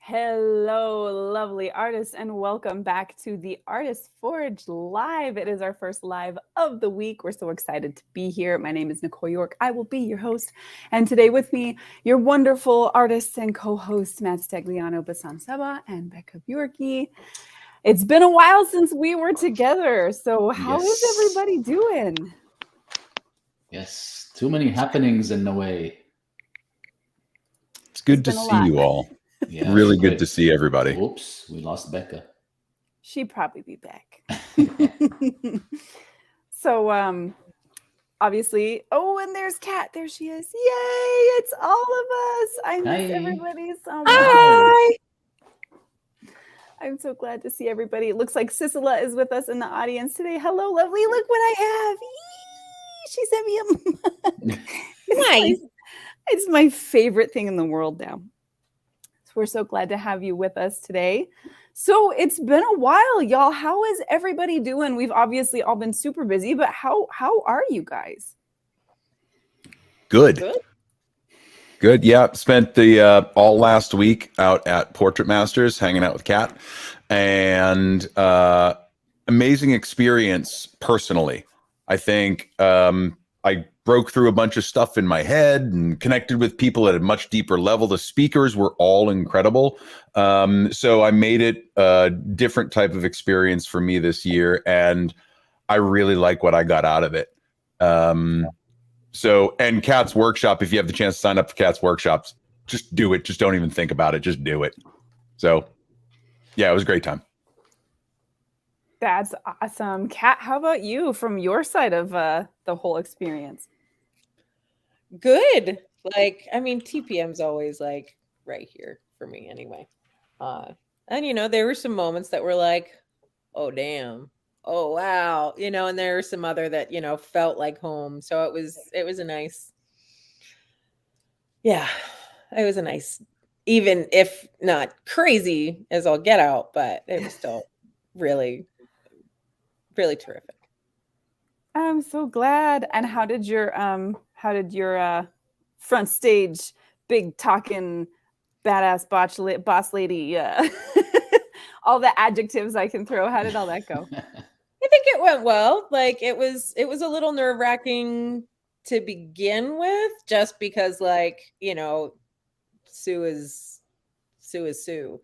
Hello, lovely artists, and welcome back to the Artist Forge Live. It is our first live of the week. We're so excited to be here. My name is Nicole York. I will be your host. And today with me, your wonderful artists and co-hosts, Matt Stagliano, Basan Saba, and Becca Bjorky. It's been a while since we were together. So how is Yes. everybody doing? Yes, too many happenings in the way. It's good to been a see lot. you all. Yeah, Really it's good great. to see everybody. Oops, we lost Becca. She'd probably be back. So, obviously, oh, and there's Kat. There she is. Yay! It's all of us. I miss Hi. everybody so much. Hi. I'm so glad to see everybody. It looks like Sisela is with us in the audience today. Hello, lovely. Look what I have. Yee! She sent me a Nice. It's my favorite thing in the world now. So we're so glad to have you with us today. So it's been a while, y'all. How is everybody doing? We've obviously all been super busy, but how are you guys? Good. Yeah, spent the all last week out at Portrait Masters, hanging out with Kat, and amazing experience personally. I think I broke through a bunch of stuff in my head and connected with people at a much deeper level. The speakers were all incredible. So I made it a different type of experience for me this year, and I really like what I got out of it. So, and Kat's workshop, if you have the chance to sign up for Kat's workshops, just do it. Just don't even think about it. Just do it. So, yeah, it was a great time. That's awesome. Kat, how about you from your side of the whole experience? Good. TPM's always like right here for me anyway. And there were some moments that were like, oh damn. Oh wow. And there were some other that, felt like home. So it was a nice. Yeah. It was a nice, even if not crazy as I'll get out, but it was still really, really terrific. I'm so glad. And how did your front stage big talking badass boss lady all the adjectives I can throw, how did all that go? I think it went well. Like it was a little nerve-wracking to begin with, just because Sue is Sue.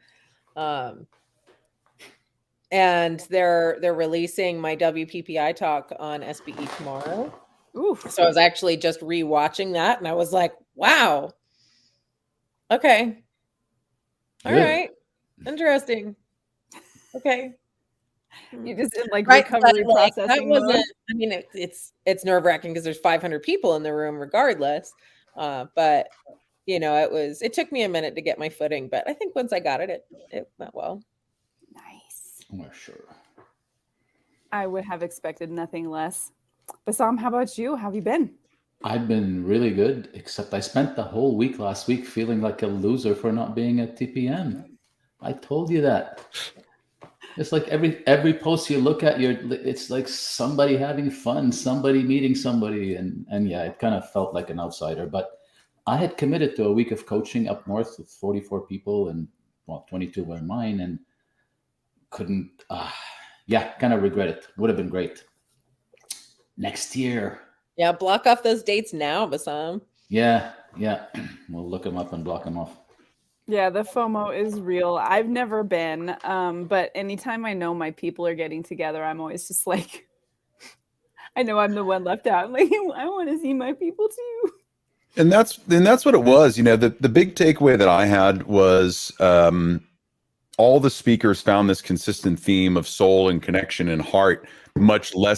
And they're releasing my WPPI talk on SBE tomorrow. Oof. So I was actually just rewatching that, and I was like, "Wow, okay, all Good. right, interesting, okay." You just in like Right, recovery but, like, processing that mode. wasn't. I mean, it's nerve-wracking because there's 500 people in the room, regardless. But it took me a minute to get my footing, but I think once I got it went well. Nice. We're sure. I would have expected nothing less. Basam, how about you? How have you been? I've been really good, except I spent the whole week last week feeling like a loser for not being at TPM. I told you that. It's like every post you look at, it's like somebody having fun, somebody meeting somebody, and yeah, it kind of felt like an outsider. But I had committed to a week of coaching up north with 44 people, and 22 were mine, and couldn't. Kind of regret it. Would have been great. Next year. Yeah, block off those dates now, Basam. Yeah. We'll look them up and block them off. Yeah, the FOMO is real. I've never been, but anytime I know my people are getting together, I'm always just like, I know I'm the one left out. I'm like, I want to see my people too. And that's what it was. The big takeaway that I had was all the speakers found this consistent theme of soul and connection and heart, much more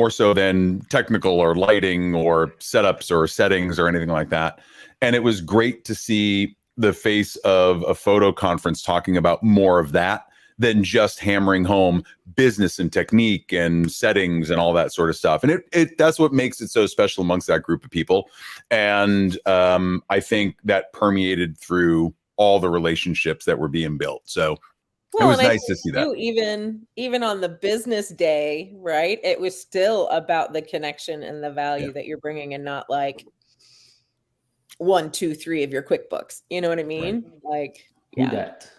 so than technical or lighting or setups or settings or anything like that. And it was great to see the face of a photo conference talking about more of that than just hammering home business and technique and settings and all that sort of stuff. And that's what makes it so special amongst that group of people. And I think that permeated through all the relationships that were being built. So it was nice to see that. Even on the business day, right? It was still about the connection and the value that you're bringing, and not like 1, 2, 3 of your QuickBooks. You know what I mean? Like, Who yeah. dat?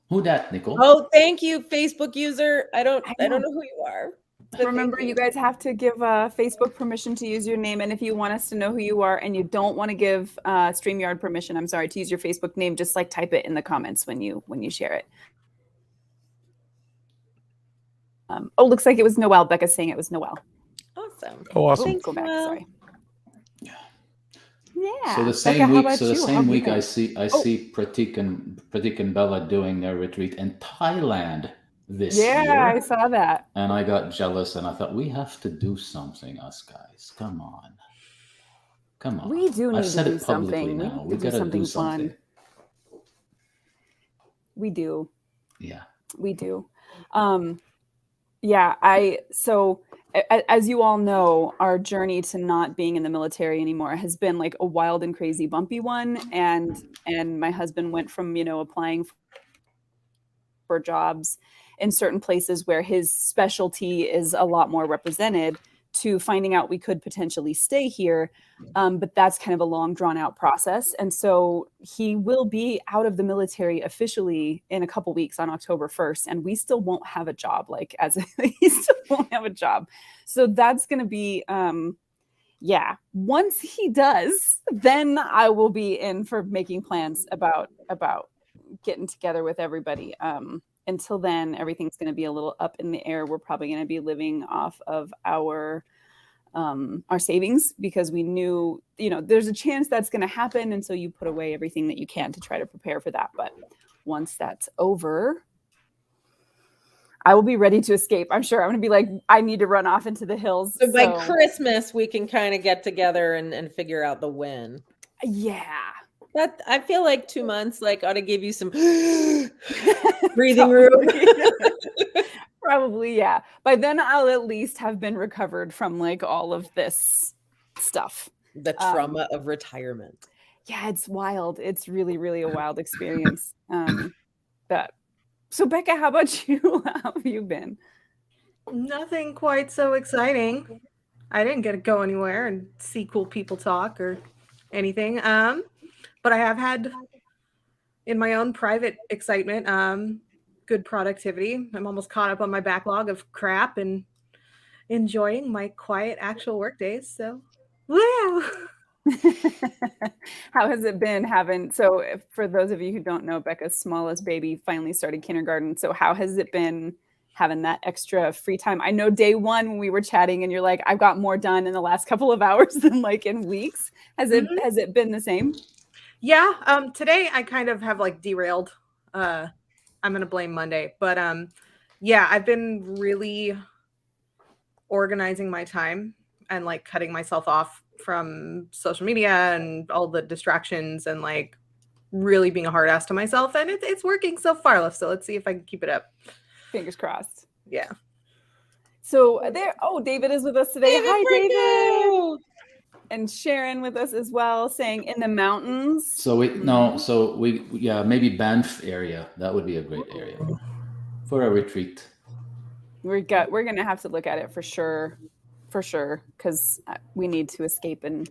Who dat, Nicole? Oh, thank you, Facebook user. I don't I know know. who you are. but Remember, thank you guys have to give Facebook permission to use your name. And if you want us to know who you are and you don't want to give StreamYard permission, I'm sorry, to use your Facebook name, just like type it in the comments when you share it. Looks like it was Noelle. Becca's saying it was Noelle. Awesome. Oh, awesome. Thanks, Go back. Noelle. Sorry. Yeah. So the Becca, same how week, about so the you? How same have you week, been? I see Pratik and Bella doing their retreat in Thailand this Yeah, year, I saw that. and I got jealous, and I thought we have to do something, us guys. Come on. We do need I've to said do it publicly something. We now. need We to do gotta something do fun. something. We do. Yeah. We do. Yeah, as you all know, our journey to not being in the military anymore has been like a wild and crazy bumpy one. And my husband went from, applying for jobs in certain places where his specialty is a lot more represented to finding out we could potentially stay here. But that's kind of a long drawn out process. And so he will be out of the military officially in a couple weeks on October 1st. And we still won't have a job, he still won't have a job. So that's going to be, once he does, then I will be in for making plans about getting together with everybody. Until then, everything's going to be a little up in the air. We're probably going to be living off of our savings because we knew, there's a chance that's going to happen. And so you put away everything that you can to try to prepare for that. But once that's over, I will be ready to escape. I'm sure I'm going to be like, I need to run off into the hills. So by Christmas, we can kind of get together and figure out the when. Yeah. That I feel like 2 months, ought to give you some breathing room. Probably, yeah. By then, I'll at least have been recovered from all of this stuff. The trauma of retirement. Yeah, it's wild. It's really, really a wild experience. So, Becca, how about you? How have you been? Nothing quite so exciting. I didn't get to go anywhere and see cool people talk or anything. But I have had, in my own private excitement, good productivity. I'm almost caught up on my backlog of crap and enjoying my quiet actual work days. So, wow. How has it been for those of you who don't know, Becca's smallest baby finally started kindergarten. So how has it been having that extra free time? I know day one when we were chatting and you're like, I've got more done in the last couple of hours than in weeks. Has it been the same? Yeah. Today I kind of have derailed. I'm going to blame Monday, but yeah, I've been really organizing my time and cutting myself off from social media and all the distractions and really being a hard ass to myself. And it's working so far. So let's see if I can keep it up. Fingers crossed. Yeah. So David is with us today. Hi, David. And Sharon with us as well, saying in the mountains. Maybe Banff area. That would be a great area for a retreat. We're going to have to look at it for sure, because we need to escape and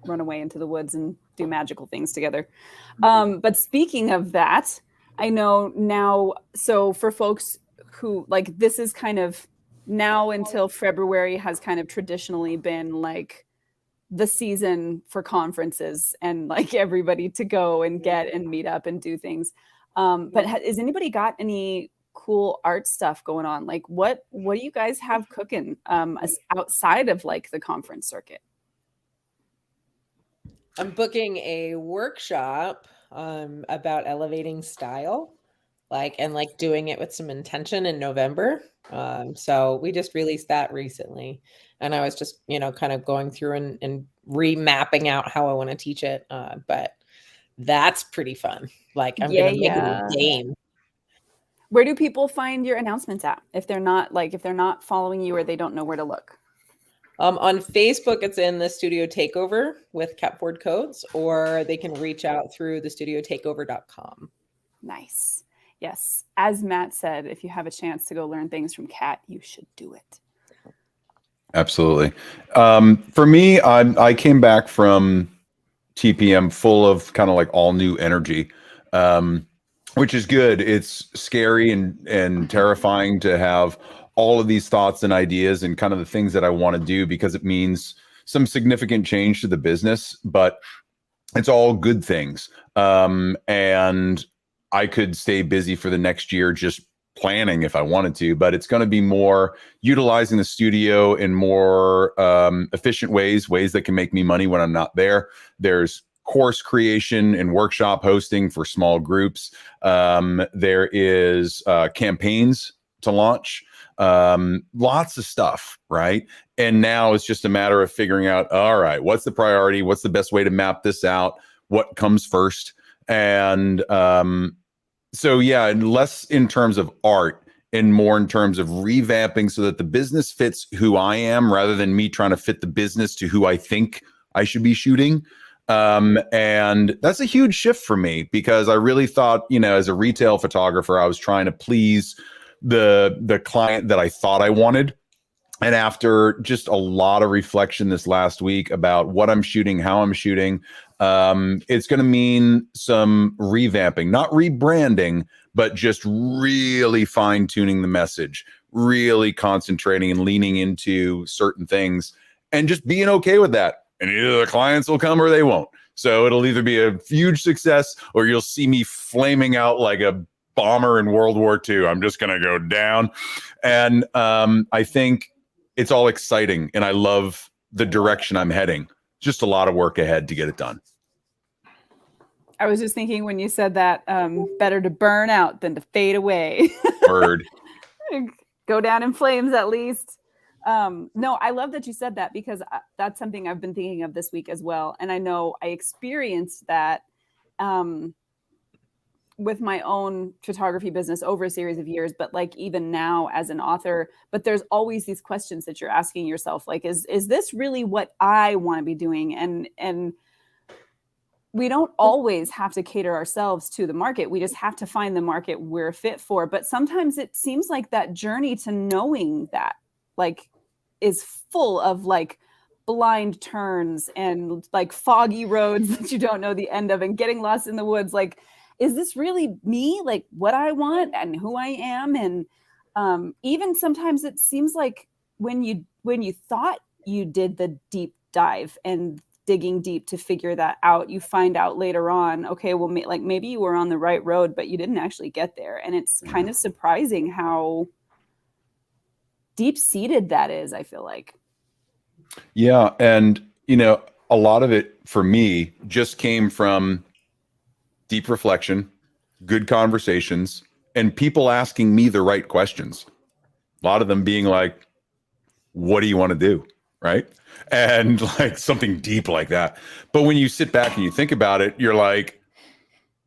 run away into the woods and do magical things together. But speaking of that, I know now, so for folks who this is kind of now until February has kind of traditionally been the season for conferences and everybody to go and get and meet up and do things. But has anybody got any cool art stuff going on? What do you guys have cooking outside of the conference circuit? I'm booking a workshop about elevating style, and doing it with some intention in November. So we just released that recently, and I was just kind of going through and remapping out how I want to teach it. But that's pretty fun. I'm gonna make it a game. Where do people find your announcements at if they're not following you or they don't know where to look? On Facebook, it's in the Studio Takeover with Capford Codes, or they can reach out through thestudiotakeover.com. Nice. Yes. As Matt said, if you have a chance to go learn things from Kat, you should do it. Absolutely. For me, I came back from TPM full of kind of like all new energy, which is good. It's scary and terrifying to have all of these thoughts and ideas and kind of the things that I want to do, because it means some significant change to the business, but it's all good things. And I could stay busy for the next year just planning if I wanted to, but it's going to be more utilizing the studio in more efficient ways that can make me money when I'm not there. There's course creation and workshop hosting for small groups. There is campaigns to launch, lots of stuff, right? And now it's just a matter of figuring out, all right, what's the priority? What's the best way to map this out? What comes first? And so, yeah, and less in terms of art and more in terms of revamping so that the business fits who I am rather than me trying to fit the business to who I think I should be shooting. And that's a huge shift for me, because I really thought, as a retail photographer, I was trying to please the client that I thought I wanted. And after just a lot of reflection this last week about what I'm shooting, how I'm shooting, it's going to mean some revamping, not rebranding, but just really fine tuning the message, really concentrating and leaning into certain things and just being okay with that. And either the clients will come or they won't. So it'll either be a huge success or you'll see me flaming out like a bomber in World War II. I'm just going to go down. And I think it's all exciting and I love the direction I'm heading. Just a lot of work ahead to get it done. I was just thinking when you said that, better to burn out than to fade away. Word. Go down in flames at least. No, I love that you said that, because that's something I've been thinking of this week as well. And I know I experienced that with my own photography business over a series of years, but like even now as an author, but there's always these questions that you're asking yourself, like, is this really what I want to be doing? And we don't always have to cater ourselves to the market. We just have to find the market we're fit for. But sometimes it seems like that journey to knowing that, like, is full of like blind turns and like foggy roads that you don't know the end of and getting lost in the woods. Like, is this really me? Like what I want and who I am? And even sometimes it seems like when you thought you did the deep dive and digging deep to figure that out, you find out later on, okay, well, maybe you were on the right road, but you didn't actually get there. And it's kind of surprising how deep-seated that is, I feel like. Yeah. And, a lot of it for me just came from deep reflection, good conversations, and people asking me the right questions. A lot of them being like, what do you want to do? Right. And like something deep like that. But when you sit back and you think about it, you're like,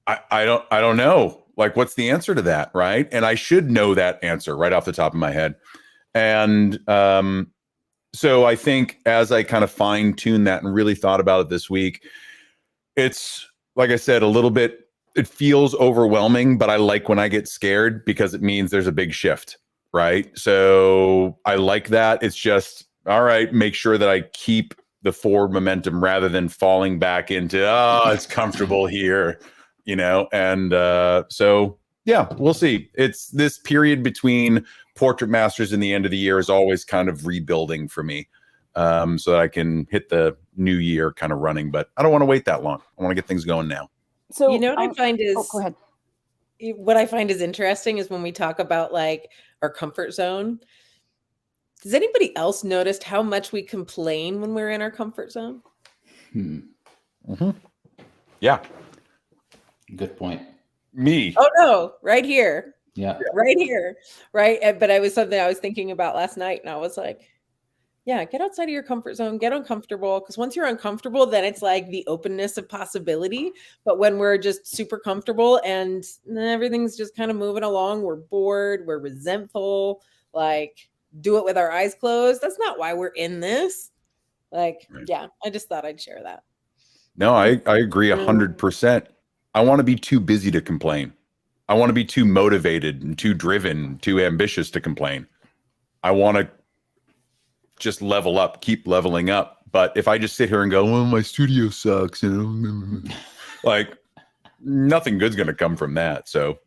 I don't know. Like, what's the answer to that? Right. And I should know that answer right off the top of my head. And so I think as I kind of fine tune that and really thought about it this week, it's, like I said, a little bit, it feels overwhelming, but I like when I get scared because it means there's a big shift. Right. So I like that. It's just, all right, make sure that I keep the forward momentum rather than falling back into, it's comfortable here, and so, yeah, we'll see. It's this period between Portrait Masters and the end of the year is always kind of rebuilding for me, so that I can hit the new year kind of running, but I don't want to wait that long. I want to get things going now. So what I find is, go ahead. What I find is interesting is when we talk about like our comfort zone. Does anybody else notice how much we complain when we're in our comfort zone? Mm-hmm. Yeah. Good point. Me. Oh no, right here. Yeah. Right here. Right. But I was something I was thinking about last night, and I was like, yeah, get outside of your comfort zone, get uncomfortable. Because once you're uncomfortable, then it's like the openness of possibility. But when we're just super comfortable and everything's just kind of moving along, we're bored, we're resentful, like, do it with our eyes closed. That's not why we're in this. Like, right. Yeah, I just thought I'd share that. No, I agree 100%. I want to be too busy to complain. I want to be too motivated and too driven, too ambitious to complain. I want to just level up, keep leveling up, But if I just sit here and go, well, my studio sucks, like nothing good's going to come from that. So,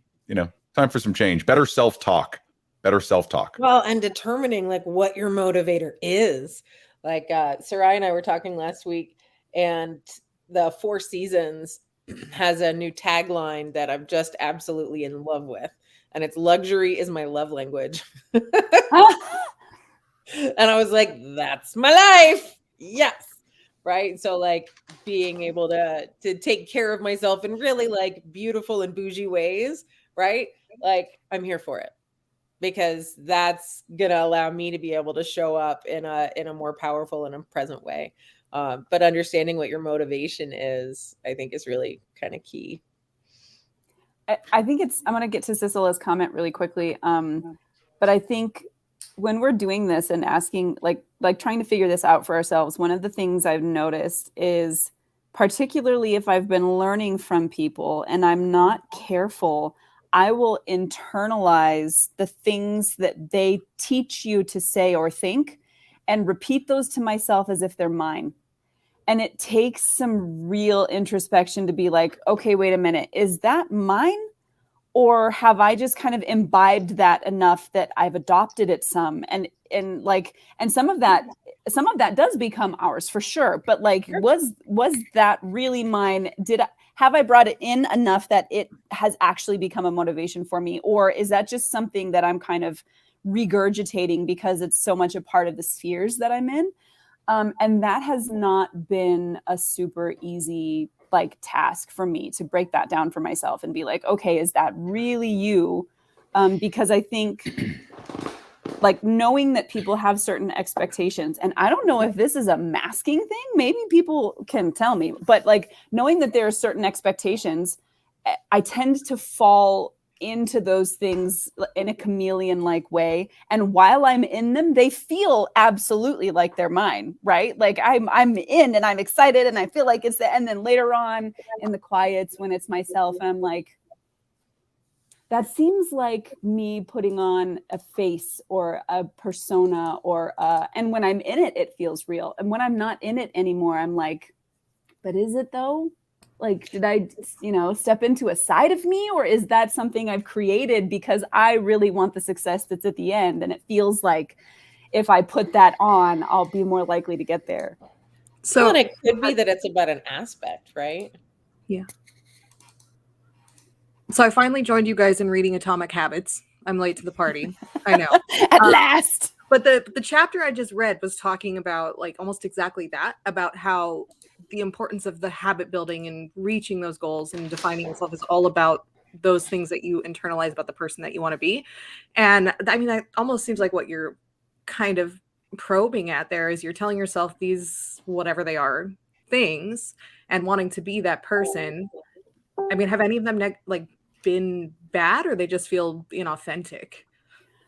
time for some change. Better self-talk. Well, and determining like what your motivator is. Like Sarai and I were talking last week, and the Four Seasons has a new tagline that I'm just absolutely in love with. And it's luxury is my love language. And I was like, that's my life. Yes. Right. So like being able to take care of myself in really like beautiful and bougie ways. Right. Like I'm here for it, because that's going to allow me to be able to show up in a more powerful and a present way. But understanding what your motivation is, I think, is really kind of key. I think I'm going to get to Sisela's comment really quickly. But I think when we're doing this and asking, like trying to figure this out for ourselves, one of the things I've noticed is, particularly if I've been learning from people and I'm not careful, I will internalize the things that they teach you to say or think and repeat those to myself as if they're mine. And it takes some real introspection to be like, okay, wait a minute, is that mine? Or have I just kind of imbibed that enough that I've adopted it some? And some of that does become ours for sure. But like, was that really mine? Have I brought it in enough that it has actually become a motivation for me? Or is that just something that I'm kind of regurgitating because it's so much a part of the spheres that I'm in? And that has not been a super easy task for me to break that down for myself and be like, okay, is that really you? Because I think knowing that people have certain expectations, and I don't know if this is a masking thing, maybe people can tell me, but knowing that there are certain expectations, I tend to fall into those things in a chameleon-like way. And while I'm in them, they feel absolutely like they're mine, right? Like I'm in and I'm excited and I feel like it's and then later on in the quiets when it's myself, and I'm like, that seems like me putting on a face or a persona and when I'm in it, it feels real. And when I'm not in it anymore, I'm like, but is it though? Did I, step into a side of me, or is that something I've created because I really want the success that's at the end? And it feels like if I put that on, I'll be more likely to get there. So and it could be that it's about an aspect, right? Yeah. So I finally joined you guys in reading Atomic Habits. I'm late to the party. I know. At last. But the chapter I just read was talking about almost exactly that, about how the importance of the habit building and reaching those goals and defining yourself is all about those things that you internalize about the person that you want to be. And I mean, that almost seems like what you're kind of probing at there is you're telling yourself these, whatever they are, things and wanting to be that person. I mean, have any of them been bad, or they just feel inauthentic?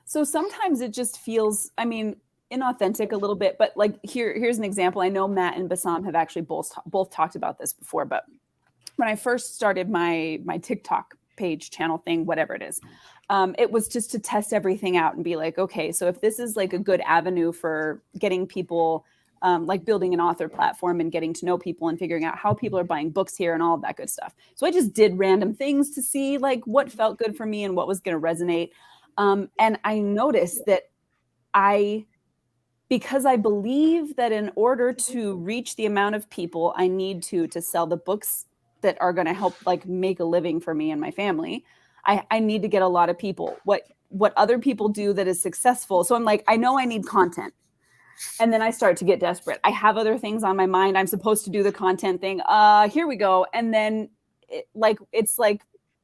So sometimes it just feels, inauthentic a little bit, but here's an example. I know Matt and Bassam have actually both talked about this before, but when I first started my TikTok page, channel thing, whatever it is, it was just to test everything out and be like, okay, so if this is a good avenue for getting people, building an author platform and getting to know people and figuring out how people are buying books here and all of that good stuff. So I just did random things to see what felt good for me and what was going to resonate. And I noticed that because I believe that in order to reach the amount of people I need to sell the books that are going to help make a living for me and my family, I need to get a lot of people. What other people do that is successful. So I'm I know I need content. And then I start to get desperate. I have other things on my mind. I'm supposed to do the content thing. Here we go. And then it's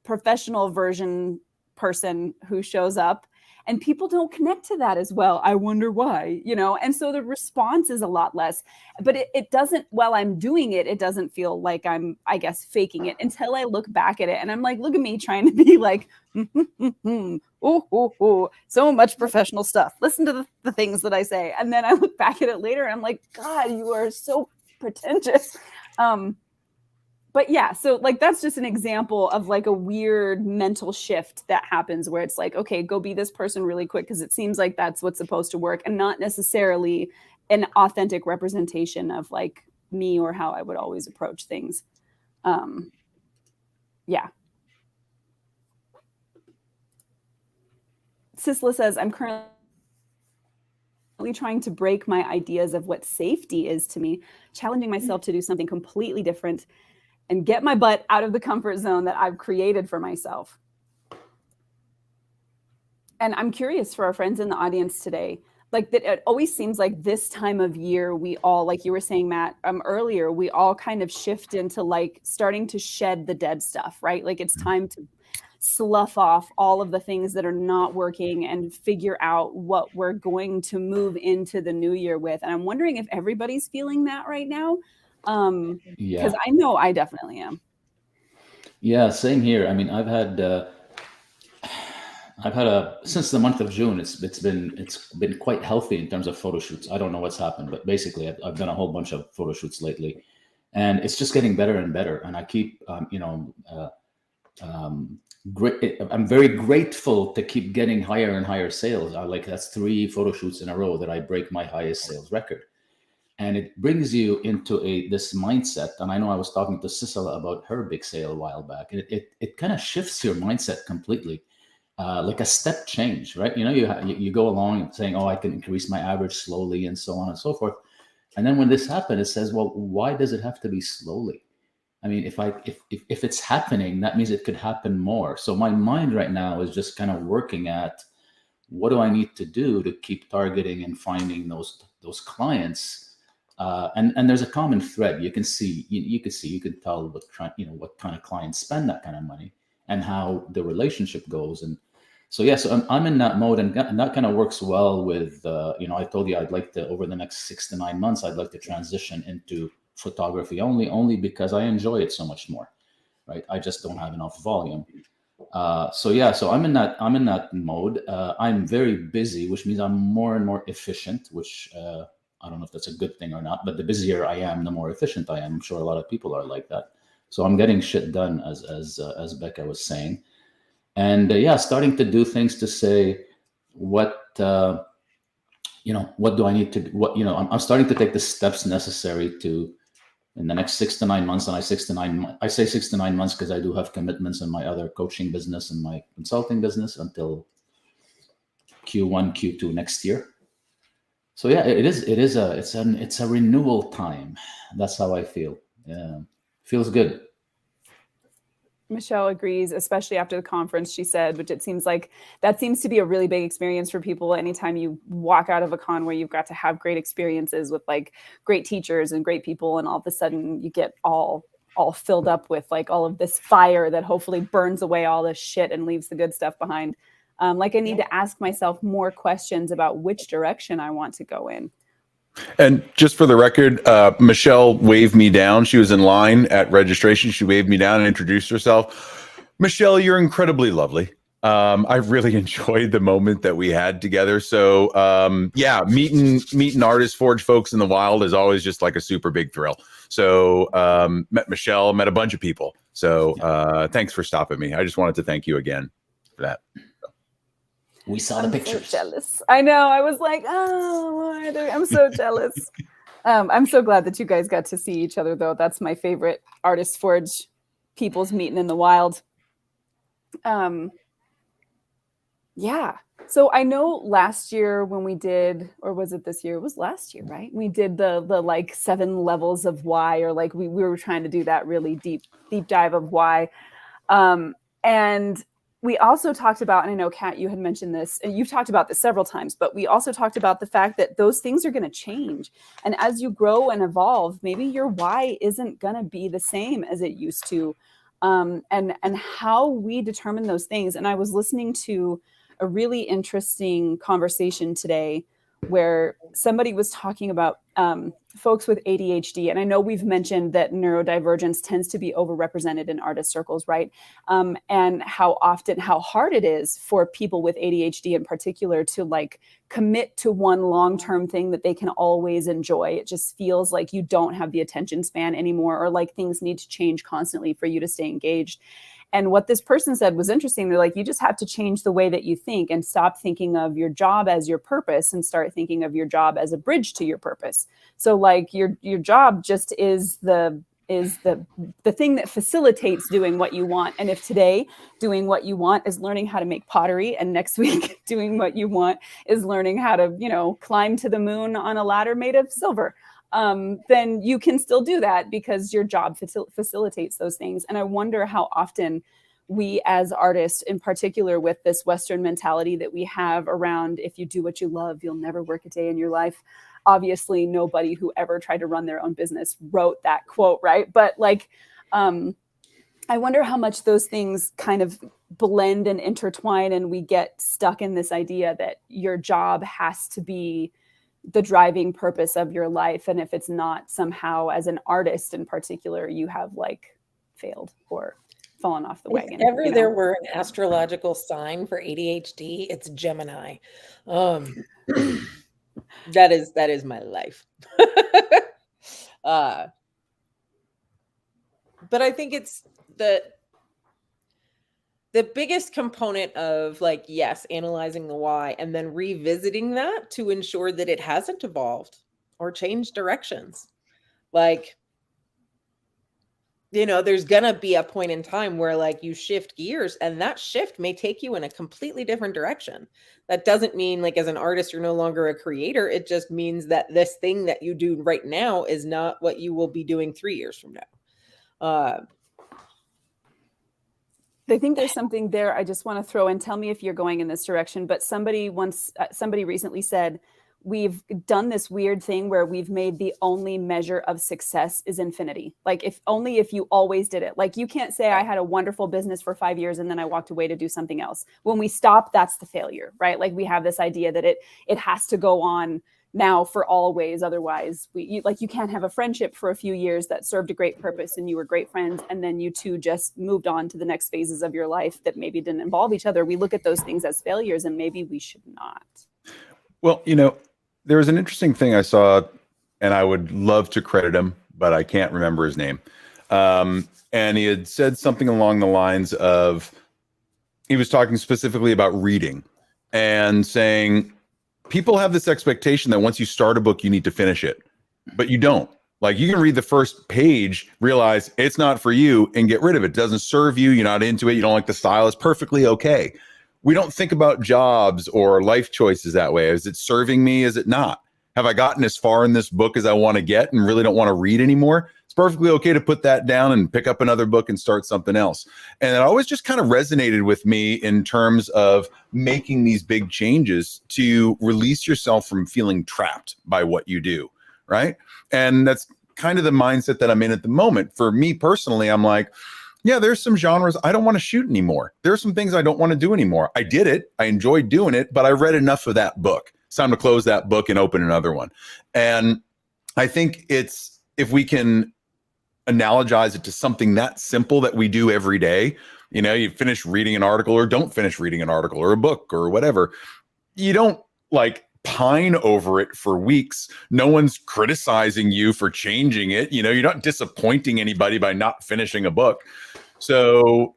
professional version person who shows up. And people don't connect to that as well. I wonder why, and so the response is a lot less, but it doesn't, while I'm doing it, it doesn't feel like I'm, I guess, faking it until I look back at it. And I'm look at me trying to be so much professional stuff. Listen to the things that I say. And then I look back at it later and I'm like, God, you are so pretentious. But yeah, so that's just an example of a weird mental shift that happens where it's okay, go be this person really quick because it seems like that's what's supposed to work, and not necessarily an authentic representation of like me or how I would always approach things. Yeah. Sisla says, I'm currently trying to break my ideas of what safety is to me, challenging myself to do something completely different and get my butt out of the comfort zone that I've created for myself. And I'm curious for our friends in the audience today, like that it always seems like this time of year, we all, like you were saying, Matt, earlier, we all kind of shift into like starting to shed the dead stuff, right? Like it's time to slough off all of the things that are not working and figure out what we're going to move into the new year with. And I'm wondering if everybody's feeling that right now. Because I know I definitely am. Yeah, same here. I mean, I've had since the month of June, it's been quite healthy in terms of photo shoots. I don't know what's happened, but basically I've done a whole bunch of photo shoots lately, and it's just getting better and better. And I keep, I'm very grateful to keep getting higher and higher sales. That's 3 photo shoots in a row that I break my highest sales record. And it brings you into this mindset. And I know I was talking to Sisela about her big sale a while back. And it kind of shifts your mindset completely, like a step change, right? You go along saying, oh, I can increase my average slowly and so on and so forth. And then when this happened, it says, well, why does it have to be slowly? I mean, if it's happening, that means it could happen more. So my mind right now is just kind of working at what do I need to do to keep targeting and finding those clients. And there's a common thread. You can tell what kind of clients spend that kind of money and how the relationship goes. And so I'm in that mode, and that kind of works well with I told you I'd like to, over the next 6 to 9 months, I'd like to transition into photography only because I enjoy it so much more, right? I just don't have enough volume. So I'm in that mode. I'm very busy, which means I'm more and more efficient, which I don't know if that's a good thing or not, but the busier I am, the more efficient I am. I'm sure a lot of people are like that. So I'm getting shit done, as Becca was saying. And starting to do things to say, what do I need to do? I'm starting to take the steps necessary to, in the next 6 to 9 months, and I say 6 to 9 months because I do have commitments in my other coaching business and my consulting business until Q1, Q2 next year. So it's a renewal time. That's how I feel. Yeah, feels good. Michelle agrees, especially after the conference, she said, which it seems like that seems to be a really big experience for people. Anytime you walk out of a con where you've got to have great experiences with like great teachers and great people, and all of a sudden you get all filled up with like all of this fire that hopefully burns away all this shit and leaves the good stuff behind. I need to ask myself more questions about which direction I want to go in. And just for the record, Michelle waved me down. She was in line at registration. She waved me down and introduced herself. Michelle, you're incredibly lovely. I've really enjoyed the moment that we had together. So meeting Artist Forge folks in the wild is always just like a super big thrill. So met Michelle, met a bunch of people. So thanks for stopping me. I just wanted to thank you again for that. We saw the pictures. So jealous. I know. I was like, oh, I'm so jealous. I'm so glad that you guys got to see each other, though. That's my favorite Artist Forge people's meeting in the wild. Yeah. So I know last year when we did, or was it this year? It was last year, right? We did the like 7 levels of why, or like we were trying to do that really deep dive of why. And we also talked about, and I know, Kat, you had mentioned this, and you've talked about this several times, but we also talked about the fact that those things are going to change. And as you grow and evolve, maybe your why isn't going to be the same as it used to. And how we determine those things. And I was listening to a really interesting conversation today where somebody was talking about folks with ADHD. And I know we've mentioned that neurodivergence tends to be overrepresented in artist circles, right? And how hard it is for people with ADHD in particular to like commit to one long-term thing that they can always enjoy. It just feels like you don't have the attention span anymore, or like things need to change constantly for you to stay engaged. And what this person said was interesting. They're like, you just have to change the way that you think and stop thinking of your job as your purpose and start thinking of your job as a bridge to your purpose. So like your job just is the thing that facilitates doing what you want. And if today doing what you want is learning how to make pottery, and next week doing what you want is learning how to, you know, climb to the moon on a ladder made of silver, then you can still do that because your job facilitates those things. And I wonder how often we as artists, in particular with this Western mentality that we have around, if you do what you love, you'll never work a day in your life. Obviously, nobody who ever tried to run their own business wrote that quote, right? But like, I wonder how much those things kind of blend and intertwine, and we get stuck in this idea that your job has to be the driving purpose of your life. And if it's not, somehow as an artist in particular, you have like failed or fallen off the wagon. If ever there were an astrological sign for ADHD, it's Gemini. That is my life. But I think it's the biggest component of like, yes, analyzing the why and then revisiting that to ensure that it hasn't evolved or changed directions. Like, you know, there's gonna be a point in time where like you shift gears, and that shift may take you in a completely different direction. That doesn't mean like as an artist you're no longer a creator. It just means that this thing that you do right now is not what you will be doing 3 years from now. I think there's something there I just want to throw in. Tell me if you're going in this direction. But somebody recently said, we've done this weird thing where we've made the only measure of success is infinity. Like if you always did it. Like you can't say I had a wonderful business for 5 years and then I walked away to do something else. When we stop, that's the failure, right? Like we have this idea that it has to go on now for always. Otherwise you can't have a friendship for a few years that served a great purpose and you were great friends, and then you two just moved on to the next phases of your life that maybe didn't involve each other. We look at those things as failures, and maybe we should not. Well, you know, there was an interesting thing I saw, and I would love to credit him, but I can't remember his name. And he had said something along the lines of, he was talking specifically about reading and saying, people have this expectation that once you start a book, you need to finish it, but you don't. Like you can read the first page, realize it's not for you, and get rid of it. It doesn't serve you. You're not into it. You don't like the style. It's perfectly okay. We don't think about jobs or life choices that way. Is it serving me? Is it not? Have I gotten as far in this book as I want to get and really don't want to read anymore? It's perfectly okay to put that down and pick up another book and start something else. And it always just kind of resonated with me in terms of making these big changes to release yourself from feeling trapped by what you do, right? And that's kind of the mindset that I'm in at the moment. For me personally, I'm like, yeah, there's some genres I don't want to shoot anymore. There's some things I don't want to do anymore. I did it. I enjoyed doing it, but I read enough of that book. It's time to close that book and open another one. And I think it's, if we can analogize it to something that simple that we do every day, you know, you finish reading an article or don't finish reading an article or a book or whatever. You don't like pine over it for weeks. No one's criticizing you for changing it. You know, you're not disappointing anybody by not finishing a book. So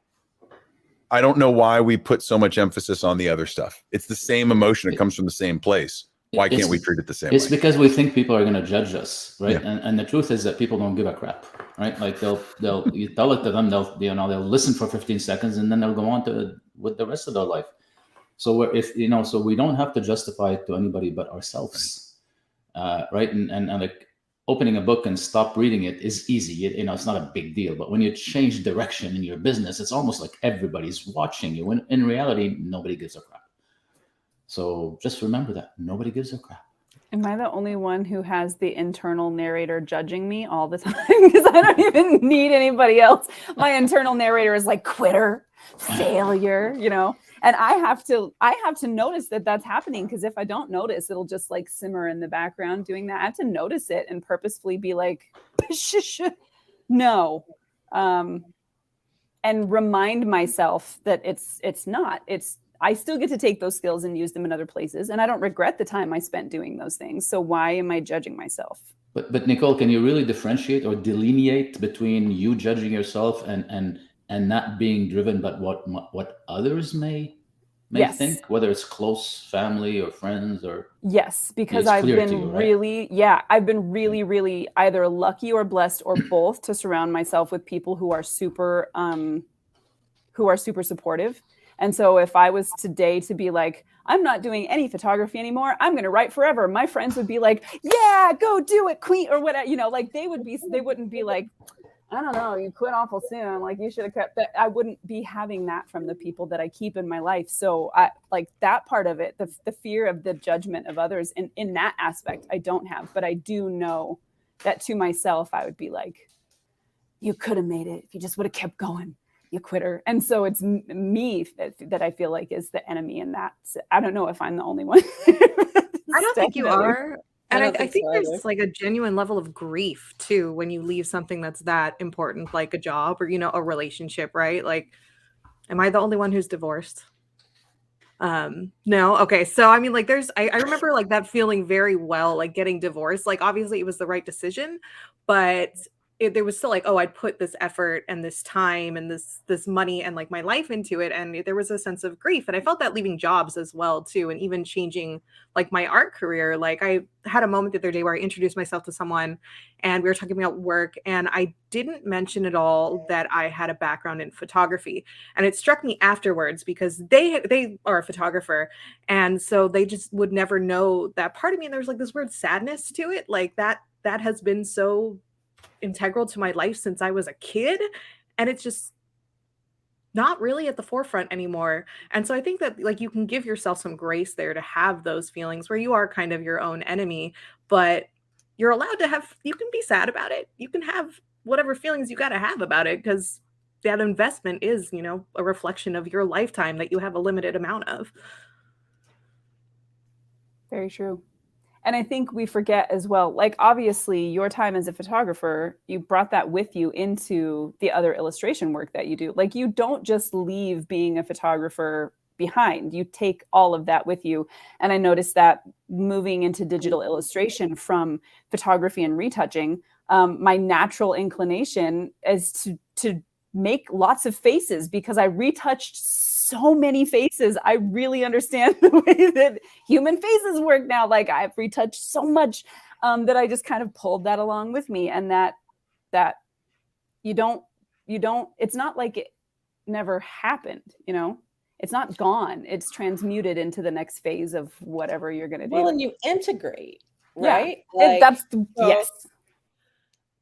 I don't know why we put so much emphasis on the other stuff. It's the same emotion. It comes from the same place. Why can't we treat it the same way? It's because we think people are going to judge us, right? Yeah. And the truth is that people don't give a crap, right? Like you tell it to them, they'll listen for 15 seconds and then they'll go on with the rest of their life. So so we don't have to justify it to anybody but ourselves, right? And like opening a book and stop reading it is easy. It's not a big deal. But when you change direction in your business, it's almost like everybody's watching you. When in reality, nobody gives a crap. So just remember that nobody gives a crap. Am I the only one who has the internal narrator judging me all the time? Because I don't even need anybody else. My internal narrator is like quitter, failure, and I have to notice that that's happening, because if I don't notice, it'll just like simmer in the background doing that. I have to notice it and purposefully be like, no, and remind myself that it's not. I still get to take those skills and use them in other places, and I don't regret the time I spent doing those things. So why am I judging myself? But Nicole, can you really differentiate or delineate between you judging yourself and and not being driven by what others may Yes. think, whether it's close family or friends or Yes, because it's I've clear to been you, right? I've been really either lucky or blessed or both to surround myself with people who are super supportive. And so if I was today to be like, I'm not doing any photography anymore, I'm going to write forever, my friends would be like, yeah, go do it, queen, or whatever, you know, like they wouldn't be like, I don't know, you quit awful soon, like you should have kept that. I wouldn't be having that from the people that I keep in my life. So I like that part of it, the fear of the judgment of others in that aspect I don't have, but I do know that to myself I would be like, you could have made it if you just would have kept going, you quitter. And so it's me that I feel like is the enemy in that. I don't know if I'm the only one. I don't think you Definitely. are. And I I don't think think so there's either. like a genuine level of grief too when you leave something that's that important, like a job or, you know, a relationship, right? Like, am I the only one who's divorced? No. Okay. So I mean, like I remember like that feeling very well, like getting divorced. Like obviously it was the right decision, but there was still like, oh, I'd put this effort and this time and this money and like my life into it. And there was a sense of grief. And I felt that leaving jobs as well, too, and even changing like my art career. Like I had a moment the other day where I introduced myself to someone and we were talking about work, and I didn't mention at all that I had a background in photography. And it struck me afterwards because they are a photographer, and so they just would never know that part of me. And there's like this weird sadness to it, like that has been so integral to my life since I was a kid, and it's just not really at the forefront anymore. And so I think that like you can give yourself some grace there to have those feelings where you are kind of your own enemy, but you're allowed to have, you can be sad about it. You can have whatever feelings you got to have about it, because that investment is, you know, a reflection of your lifetime that you have a limited amount of. Very true. And I think we forget as well, like obviously your time as a photographer, you brought that with you into the other illustration work that you do. Like you don't just leave being a photographer behind, you take all of that with you. And I noticed that moving into digital illustration from photography and retouching, my natural inclination is to make lots of faces because I retouched so many faces. I really understand the way that human faces work now. Like I've retouched so much that I just kind of pulled that along with me. And that you don't, it's not like it never happened, you know? It's not gone. It's transmuted into the next phase of whatever you're going to do. Well, and you integrate, Yeah. right? Like, Yes.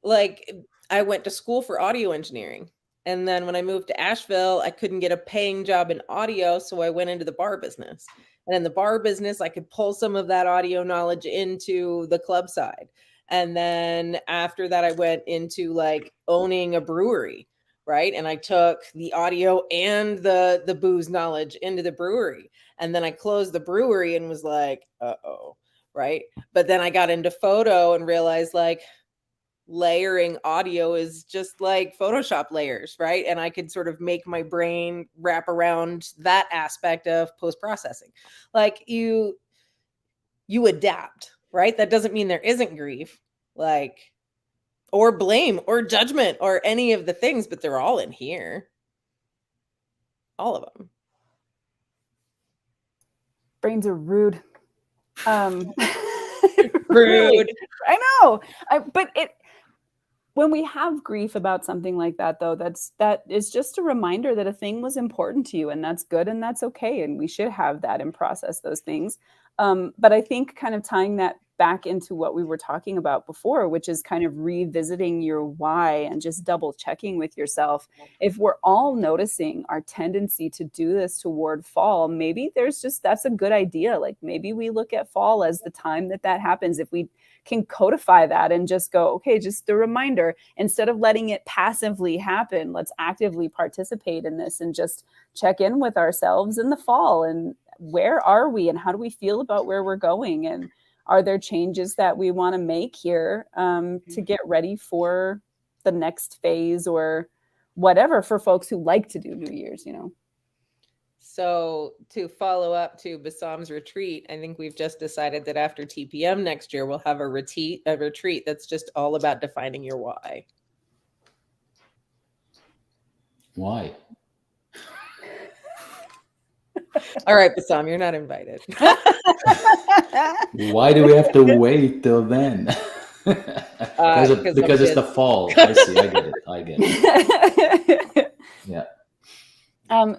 like I went to school for audio engineering. And then when I moved to Asheville, I couldn't get a paying job in audio. So I went into the bar business. And in the bar business, I could pull some of that audio knowledge into the club side. And then after that, I went into like owning a brewery, right? And I took the audio and the booze knowledge into the brewery. And then I closed the brewery and was like, uh-oh, right? But then I got into photo and realized like, layering audio is just like Photoshop layers, right? And I could sort of make my brain wrap around that aspect of post-processing. Like you adapt, right? That doesn't mean there isn't grief, like, or blame or judgment or any of the things, but they're all in here. All of them. Brains are rude. Rude. I know. But when we have grief about something like that, though, that is just a reminder that a thing was important to you, and that's good and that's okay, and we should have that and process those things. But I think kind of tying that back into what we were talking about before, which is kind of revisiting your why and just double checking with yourself. If we're all noticing our tendency to do this toward fall, maybe that's a good idea. Like maybe we look at fall as the time that happens. If we can codify that and just go, okay, just a reminder, instead of letting it passively happen, let's actively participate in this and just check in with ourselves in the fall. And where are we and how do we feel about where we're going? And are there changes that we want to make here to get ready for the next phase or whatever for folks who like to do New Year's, you know? So to follow up to Bassam's retreat, I think we've just decided that after TPM next year, we'll have a retreat that's just all about defining your why. Why? All right, Bassam, you're not invited. Why do we have to wait till then? because I'm it's the busy. fall. I see. I get it. Yeah.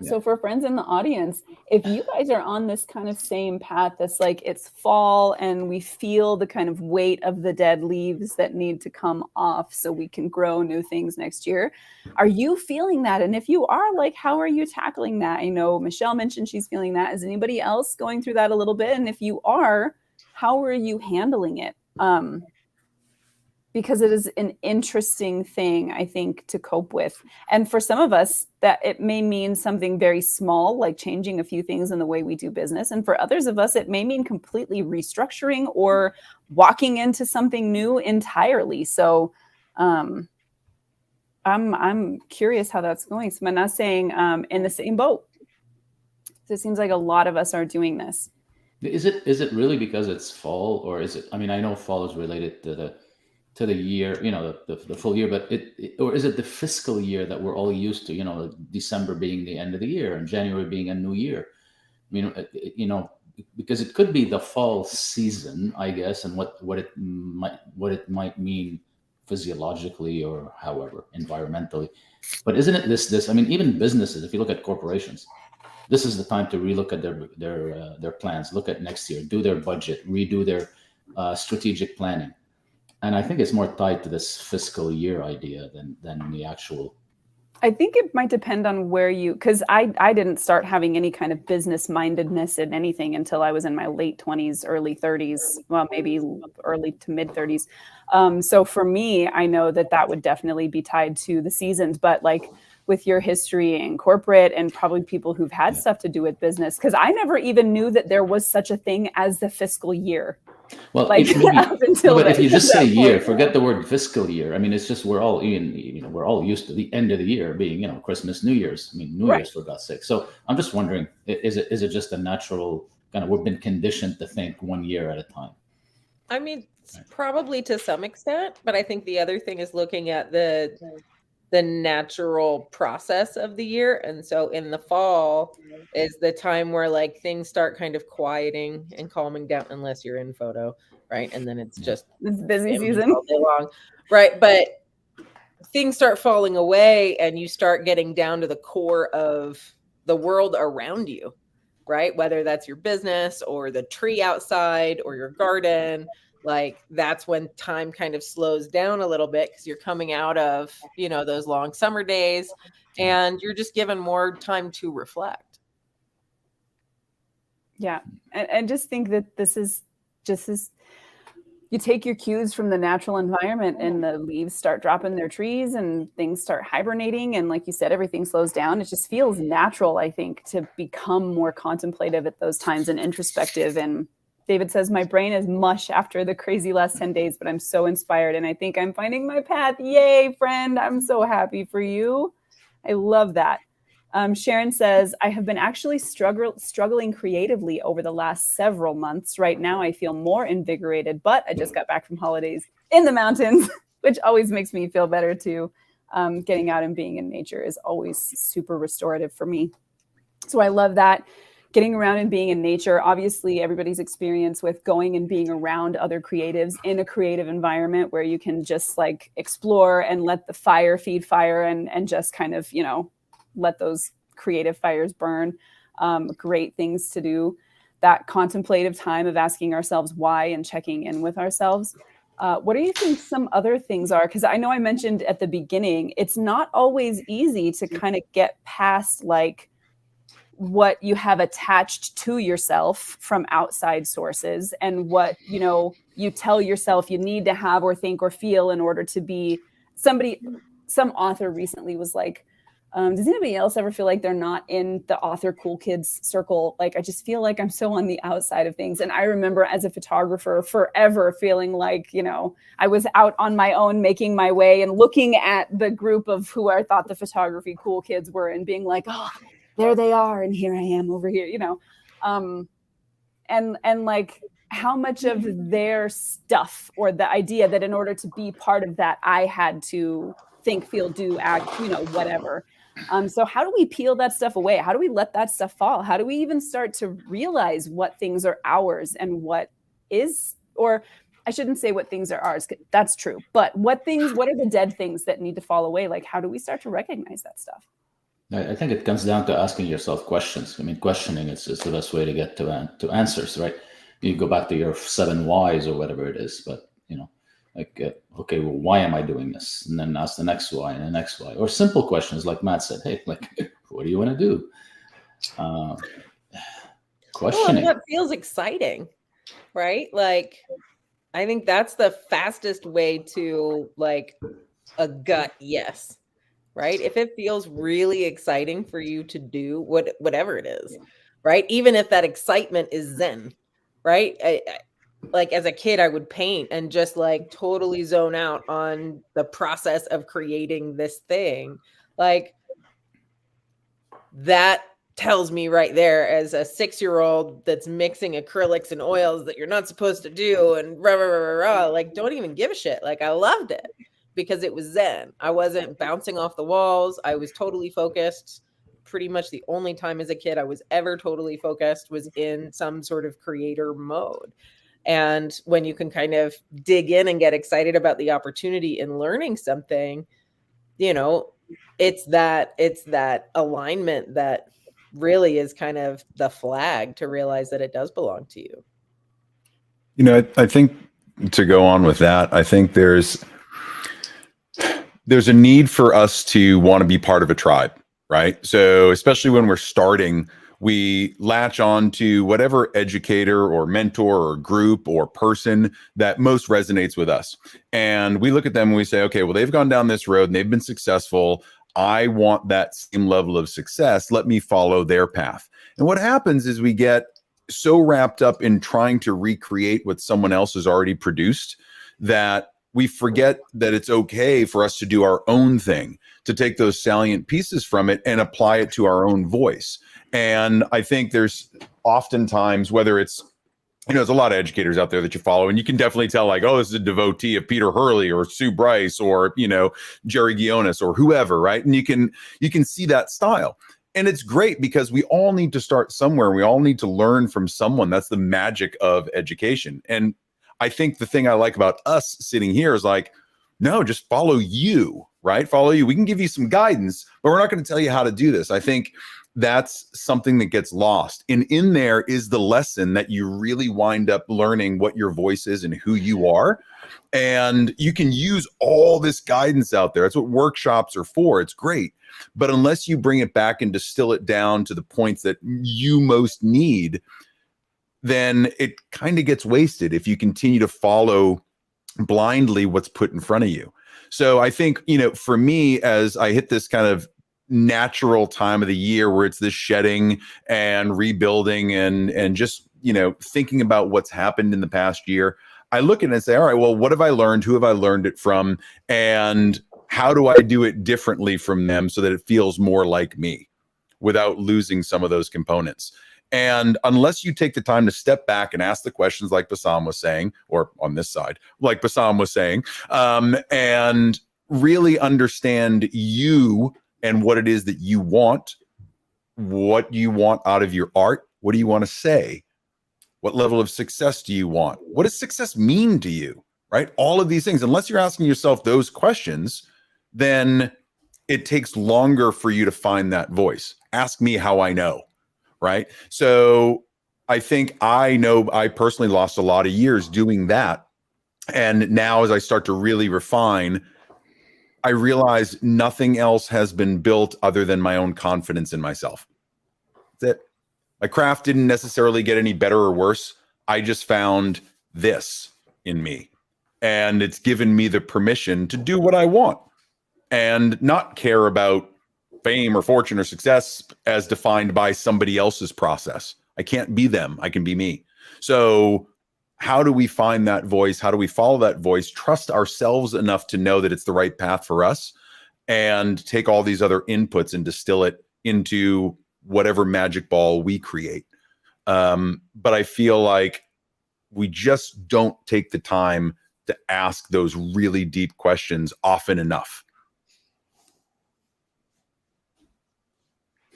So for friends in the audience, if you guys are on this kind of same path, that's like it's fall and we feel the kind of weight of the dead leaves that need to come off so we can grow new things next year. Are you feeling that? And if you are, like, how are you tackling that? I know Michelle mentioned she's feeling that. Is anybody else going through that a little bit? And if you are, how are you handling it? Because it is an interesting thing, I think, to cope with. And for some of us, that it may mean something very small, like changing a few things in the way we do business. And for others of us, it may mean completely restructuring or walking into something new entirely. So I'm curious how that's going. So I'm not saying in the same boat. So it seems like a lot of us are doing this. Is it really because it's fall, or is it? I mean, I know fall is related to the year, the full year, but or is it the fiscal year that we're all used to? December being the end of the year and January being a new year. Because it could be the fall season, I guess, and what it might mean physiologically or however environmentally. But isn't it this? I mean, even businesses. If you look at corporations, this is the time to relook at their plans, look at next year, do their budget, redo their strategic planning. And I think it's more tied to this fiscal year idea than the actual. I think it might depend on where because I didn't start having any kind of business mindedness in anything until I was in my late 20s, early 30s, well, maybe early to mid 30s. So for me, I know that would definitely be tied to the seasons, but like with your history in corporate and probably people who've had stuff to do with business, because I never even knew that there was such a thing as the fiscal year. Well, like if you just say year, forget the word fiscal year. I mean, it's just we're all we're all used to the end of the year being Christmas, New Year's. I mean, New Year's for God's sake. So I'm just wondering, is it just a natural kind of we've been conditioned to think 1 year at a time? I mean, probably to some extent, but I think the other thing is looking at the natural process of the year. And so in the fall is the time where like things start kind of quieting and calming down, unless you're in photo, right? And then it's just busy season all day long, right? But things start falling away and you start getting down to the core of the world around you, right? Whether that's your business or the tree outside or your garden. Like that's when time kind of slows down a little bit because you're coming out of, those long summer days and you're just given more time to reflect. Yeah. And just think that this is just as you take your cues from the natural environment and the leaves start dropping their trees and things start hibernating. And like you said, everything slows down. It just feels natural, I think, to become more contemplative at those times and introspective. And David says, my brain is mush after the crazy last 10 days, but I'm so inspired. And I think I'm finding my path. Yay, friend. I'm so happy for you. I love that. Sharon says, I have been actually struggling creatively over the last several months. Right now, I feel more invigorated, but I just got back from holidays in the mountains, which always makes me feel better too. Getting out and being in nature is always super restorative for me. So I love that. Getting around and being in nature, obviously everybody's experience with going and being around other creatives in a creative environment where you can just like explore and let the fire feed fire and just kind of, let those creative fires burn. Great things to do. That contemplative time of asking ourselves why and checking in with ourselves. What do you think some other things are? Because I know I mentioned at the beginning, it's not always easy to kind of get past like what you have attached to yourself from outside sources and what, you tell yourself you need to have or think or feel in order to be somebody. Some author recently was like, does anybody else ever feel like they're not in the author cool kids circle? Like, I just feel like I'm so on the outside of things. And I remember as a photographer forever feeling like, I was out on my own, making my way and looking at the group of who I thought the photography cool kids were and being like, oh, there they are. And here I am over here, and like how much of their stuff or the idea that in order to be part of that, I had to think, feel, do, act, whatever. So how do we peel that stuff away? How do we let that stuff fall? How do we even start to realize what things are ours and what is, or I shouldn't say what things are ours. That's true. But what are the dead things that need to fall away? Like, how do we start to recognize that stuff? I think it comes down to asking yourself questions. I mean, questioning is the best way to get to answers, right? You go back to your 7 whys or whatever it is, but okay, well, why am I doing this? And then ask the next why and the next why, or simple questions like Matt said. Hey, like, what do you want to do? Questioning. Well, what feels exciting, right? Like, I think that's the fastest way to like a gut yes, right? If it feels really exciting for you to do whatever it is, right? Even if that excitement is Zen, right? Like as a kid, I would paint and just like totally zone out on the process of creating this thing. Like that tells me right there as a 6-year-old that's mixing acrylics and oils that you're not supposed to do and rah, rah, rah, rah, rah, like don't even give a shit. Like I loved it because it was Zen. I wasn't bouncing off the walls. I was totally focused. Pretty much the only time as a kid I was ever totally focused was in some sort of creator mode. And when you can kind of dig in and get excited about the opportunity in learning something, you know, it's that alignment that really is kind of the flag to realize that it does belong to you. You know, I think to go on with that, I think there's a need for us to want to be part of a tribe, right? So especially when we're starting, we latch on to whatever educator or mentor or group or person that most resonates with us. And we look at them and we say, okay, well, they've gone down this road and they've been successful. I want that same level of success. Let me follow their path. And what happens is we get so wrapped up in trying to recreate what someone else has already produced that we forget that it's okay for us to do our own thing, to take those salient pieces from it and apply it to our own voice. And I think there's oftentimes, whether it's, you know, there's a lot of educators out there that you follow, and you can definitely tell like, oh, this is a devotee of Peter Hurley or Sue Bryce or, you know, Jerry Guionis or whoever, right? And you can see that style. And it's great because we all need to start somewhere. We all need to learn from someone. That's the magic of education. And I think the thing I like about us sitting here is like, no, just follow you, right? Follow you. We can give you some guidance, but we're not going to tell you how to do this. I think that's something that gets lost. And in there is the lesson that you really wind up learning what your voice is and who you are. And you can use all this guidance out there. That's what workshops are for. It's great. But unless you bring it back and distill it down to the points that you most need, then it kind of gets wasted if you continue to follow blindly what's put in front of you. So I think, you know, for me, as I hit this kind of natural time of the year where it's this shedding and rebuilding and just, you know, thinking about what's happened in the past year, I look at it and say, all right, well, what have I learned? Who have I learned it from? And how do I do it differently from them so that it feels more like me without losing some of those components? And unless you take the time to step back and ask the questions like Bassam was saying, or on this side, like Bassam was saying, and really understand you and what it is that you want, what you want out of your art, what do you want to say? What level of success do you want? What does success mean to you, right? All of these things, unless you're asking yourself those questions, then it takes longer for you to find that voice. Ask me how I know. Right. So I think I know I personally lost a lot of years doing that. And now as I start to really refine, I realize nothing else has been built other than my own confidence in myself. That's it. My craft didn't necessarily get any better or worse. I just found this in me. And it's given me the permission to do what I want and not care about fame or fortune or success as defined by somebody else's process. I can't be them. I can be me. So how do we find that voice? How do we follow that voice? Trust ourselves enough to know that it's the right path for us and take all these other inputs and distill it into whatever magic ball we create. But I feel like we just don't take the time to ask those really deep questions often enough.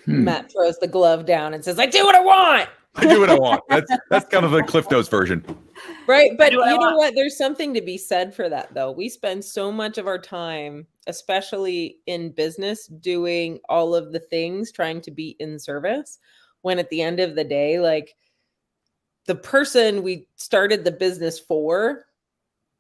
Matt throws the glove down and says, I do what I want. I do what I want. That's kind of the Cliff Notes version. Right. But do what I you know want. what? There's something to be said for that, though. We spend so much of our time, especially in business, doing all of the things, trying to be in service, when at the end of the day, like, the person we started the business for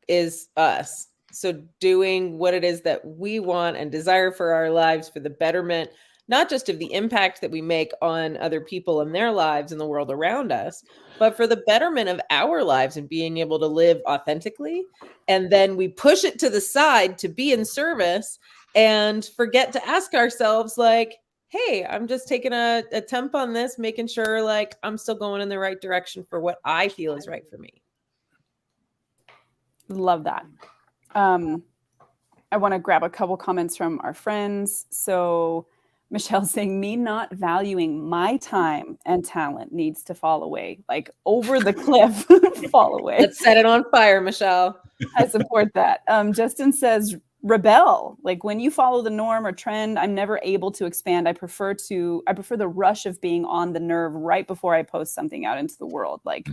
is us. So doing what it is that we want and desire for our lives, for the betterment, not just of the impact that we make on other people and their lives and the world around us, but for the betterment of our lives and being able to live authentically. And then we push it to the side to be in service and forget to ask ourselves, like, hey, I'm just taking a temp on this, making sure like I'm still going in the right direction for what I feel is right for me. Love that. I want to grab a couple comments from our friends. So Michelle's saying, me not valuing my time and talent needs to fall away, like over the cliff, fall away. Let's set it on fire, Michelle. I support that. Justin says, rebel. Like when you follow the norm or trend, I'm never able to expand. I prefer the rush of being on the nerve right before I post something out into the world. Like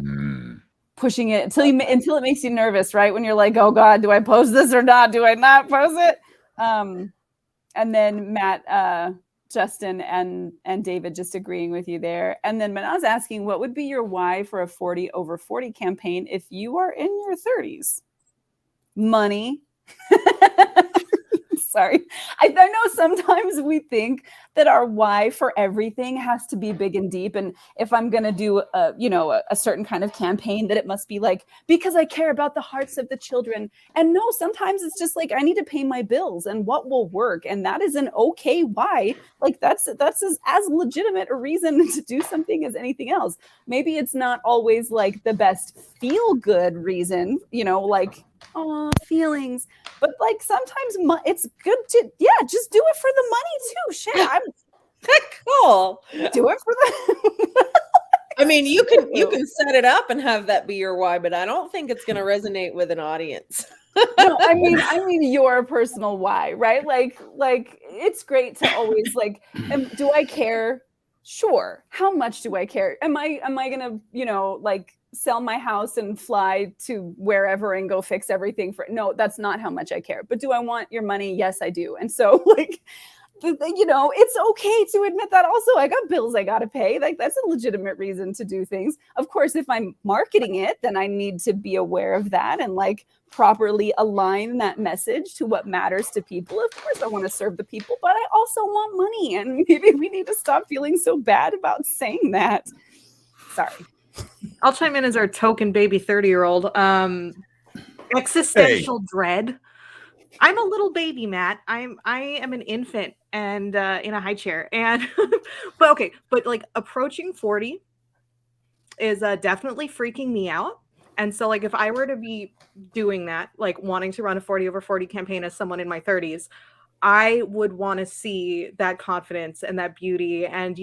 pushing it until it makes you nervous, right? When you're like, oh God, do I post this or not? Do I not post it? And then Matt, Justin and David just agreeing with you there. And then Manaz asking, what would be your why for a 40 over 40 campaign if you are in your 30s? Money. Sorry. I know sometimes we think that our why for everything has to be big and deep. And if I'm going to do a certain kind of campaign, that it must be like, because I care about the hearts of the children. And no, sometimes it's just like, I need to pay my bills and what will work. And that is an okay why. Like that's as legitimate a reason to do something as anything else. Maybe it's not always like the best feel good reason, like, oh, feelings, but like sometimes it's good to just do it for the money too. Shit, I'm cool. Do it for the I mean, you can set it up and have that be your why, but I don't think it's going to resonate with an audience. No, I mean your personal why, right? Like it's great to always like, do I care? Sure. How much do I care? Am I gonna, like sell my house and fly to wherever and go fix everything no, that's not how much I care. But do I want your money? Yes, I do. And so like, it's okay to admit that also. I got bills I got to pay. Like that's a legitimate reason to do things. Of course, if I'm marketing it, then I need to be aware of that and like properly align that message to what matters to people. Of course, I want to serve the people, but I also want money. And maybe we need to stop feeling so bad about saying that. Sorry. I'll chime in as our token baby 30-year-old. Existential dread. I'm a little baby, Matt. I am an infant and in a high chair. And but like approaching 40 is definitely freaking me out. And so like if I were to be doing that, like wanting to run a 40 over 40 campaign as someone in my 30s, I would want to see that confidence and that beauty and,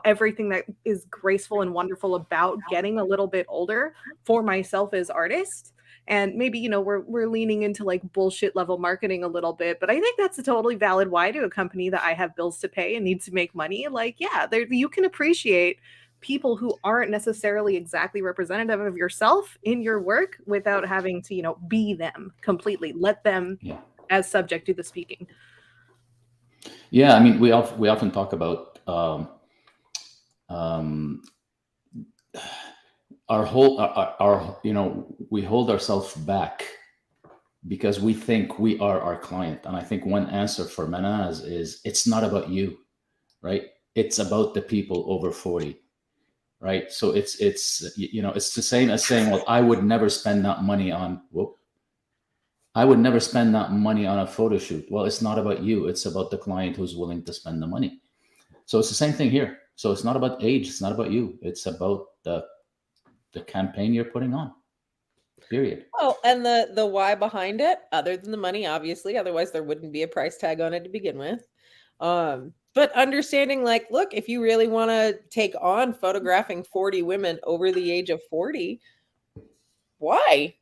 everything that is graceful and wonderful about getting a little bit older for myself as artist. And maybe, we're leaning into like bullshit level marketing a little bit, but I think that's a totally valid why to a company that I have bills to pay and need to make money. Like, yeah, you can appreciate people who aren't necessarily exactly representative of yourself in your work without having to, be them completely. Let them as subject do the speaking. Yeah, I mean, we often talk about we hold ourselves back because we think we are our client. And I think one answer for Manaz is it's not about you, right? It's about the people over 40, right? So it's the same as saying, well, I would never spend that money on a photo shoot. Well, it's not about you. It's about the client who's willing to spend the money. So it's the same thing here. So it's not about age. It's not about you. It's about the campaign you're putting on. Period. Oh, and the why behind it, other than the money, obviously, otherwise there wouldn't be a price tag on it to begin with. But understanding like, look, if you really want to take on photographing 40 women over the age of 40, why?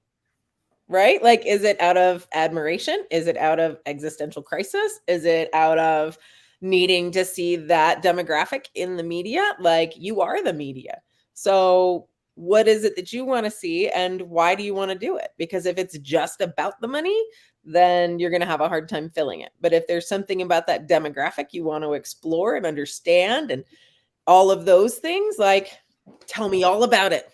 Right? Like, is it out of admiration? Is it out of existential crisis? Is it out of needing to see that demographic in the media. Like, you are the media. So what is it that you want to see, and why do you want to do it? Because if it's just about the money, then you're going to have a hard time filling it. But if there's something about that demographic you want to explore and understand and all of those things, like, tell me all about it.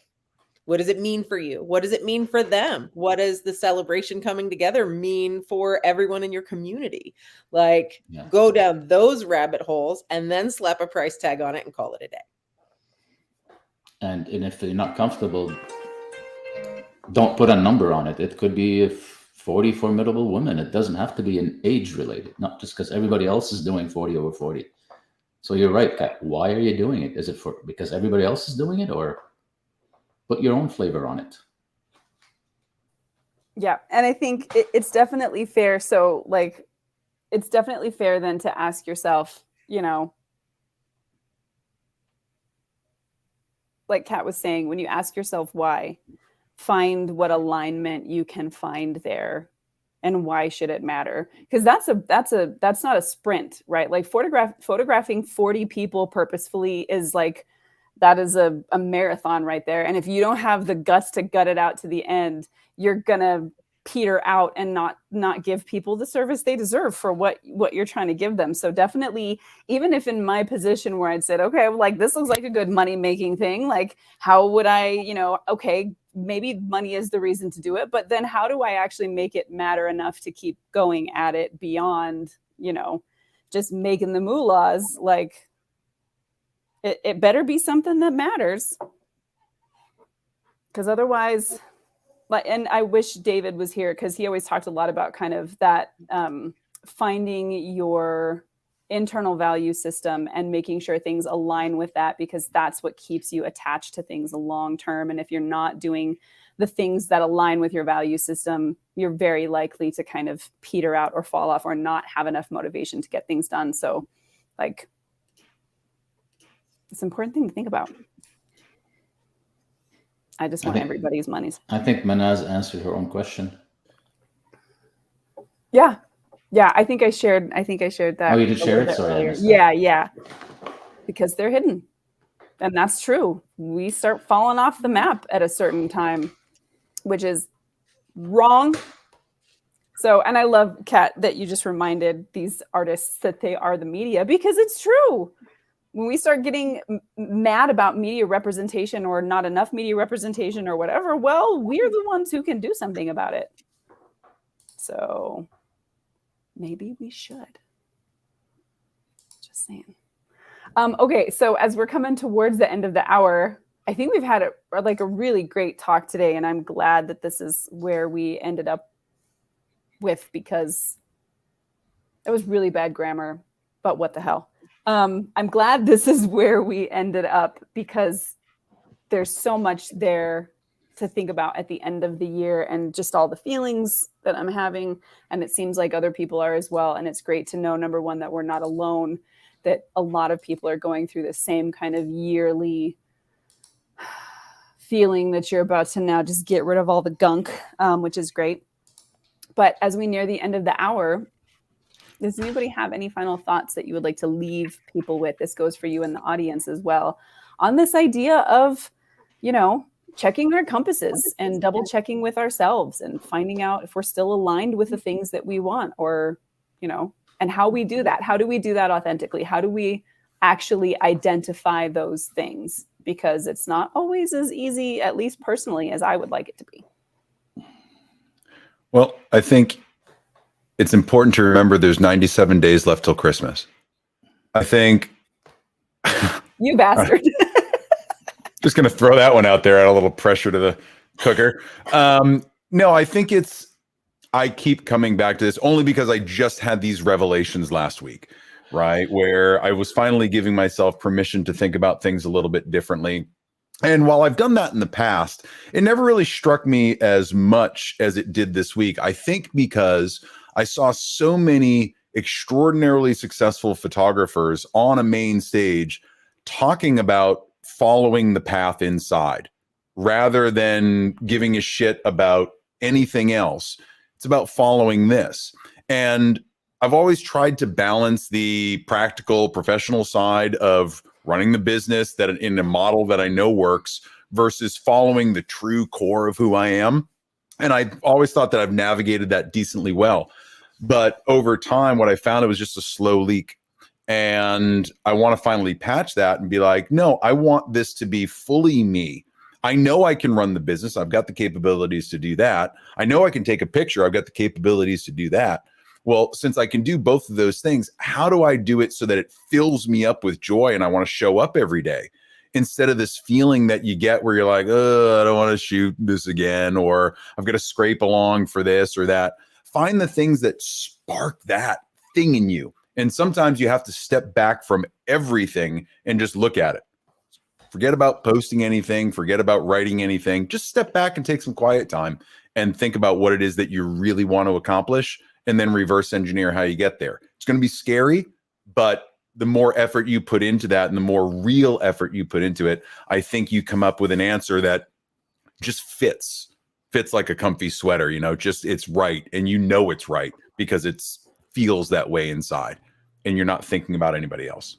What does it mean for you? What does it mean for them? What does the celebration coming together mean for everyone in your community? Like, Yeah. go down those rabbit holes and then slap a price tag on it and call it a day. And if you're not comfortable, don't put a number on it. It could be 40 formidable women. It doesn't have to be an age related, not just because everybody else is doing 40 over 40. So you're right, Kat. Why are you doing it? Is it because everybody else is doing it, or put your own flavor on it? Yeah. And I think it's definitely fair. So, like, it's definitely fair then to ask yourself, you know, like Kat was saying, when you ask yourself why, find what alignment you can find there, and why should it matter? Because that's not a sprint, right? Like, photographing 40 people purposefully is like, that is a marathon right there. And if you don't have the guts to gut it out to the end, you're gonna peter out and not give people the service they deserve for what you're trying to give them. So definitely, even if in my position where I'd said, okay, like, this looks like a good money making thing, like, how would I, you know, okay, maybe money is the reason to do it, but then how do I actually make it matter enough to keep going at it beyond, you know, just making the moolahs? Like, it better be something that matters, because otherwise, like, and I wish David was here, because he always talked a lot about kind of that, finding your internal value system and making sure things align with that, because that's what keeps you attached to things long term. And if you're not doing the things that align with your value system, you're very likely to kind of peter out or fall off or not have enough motivation to get things done. So, like, it's an important thing to think about. I just want everybody's monies. I think Manaz answered her own question. Yeah. I think I shared that. Oh, you did a share little it? bit Sorry, I earlier. missed that. Yeah. Because they're hidden. And that's true. We start falling off the map at a certain time, which is wrong. So, and I love, Kat, that you just reminded these artists that they are the media, because it's true. When we start getting mad about media representation or not enough media representation or whatever, well, we're the ones who can do something about it. So maybe we should. Just saying. Okay, so as we're coming towards the end of the hour, I think we've had a really great talk today, and I'm glad that this is where we ended up with, because it was really bad grammar, but what the hell. I'm glad this is where we ended up, because there's so much there to think about at the end of the year, and just all the feelings that I'm having. And it seems like other people are as well. And it's great to know, number one, that we're not alone, that a lot of people are going through the same kind of yearly feeling that you're about to now just get rid of all the gunk, which is great. But as we near the end of the hour, does anybody have any final thoughts that you would like to leave people with? This goes for you in the audience as well, on this idea of, you know, checking our compasses and double checking with ourselves and finding out if we're still aligned with the things that we want, or, you know, and how we do that. How do we do that authentically? How do we actually identify those things? Because it's not always as easy, at least personally, as I would like it to be. Well, I think it's important to remember there's 97 days left till Christmas. I think. You bastard. Just going to throw that one out there, add a little pressure to the cooker. No, I think I keep coming back to this only because I just had these revelations last week, right? Where I was finally giving myself permission to think about things a little bit differently. And while I've done that in the past, it never really struck me as much as it did this week. I think because I saw so many extraordinarily successful photographers on a main stage talking about following the path inside rather than giving a shit about anything else. It's about following this. And I've always tried to balance the practical professional side of running the business that in a model that I know works versus following the true core of who I am. And I've always thought that I've navigated that decently well. But over time, what I found, it was just a slow leak. And I want to finally patch that and be like, no, I want this to be fully me. I know I can run the business. I've got the capabilities to do that. I know I can take a picture. I've got the capabilities to do that. Well, since I can do both of those things, how do I do it so that it fills me up with joy and I want to show up every day? Instead of this feeling that you get where you're like, oh, I don't want to shoot this again, or I've got to scrape along for this or that. Find the things that spark that thing in you. And sometimes you have to step back from everything and just look at it. Forget about posting anything. Forget about writing anything. Just step back and take some quiet time and think about what it is that you really want to accomplish, and then reverse engineer how you get there. It's going to be scary, but the more effort you put into that and the more real effort you put into it, I think you come up with an answer that just fits like a comfy sweater, just it's right. And it's right because it feels that way inside and you're not thinking about anybody else.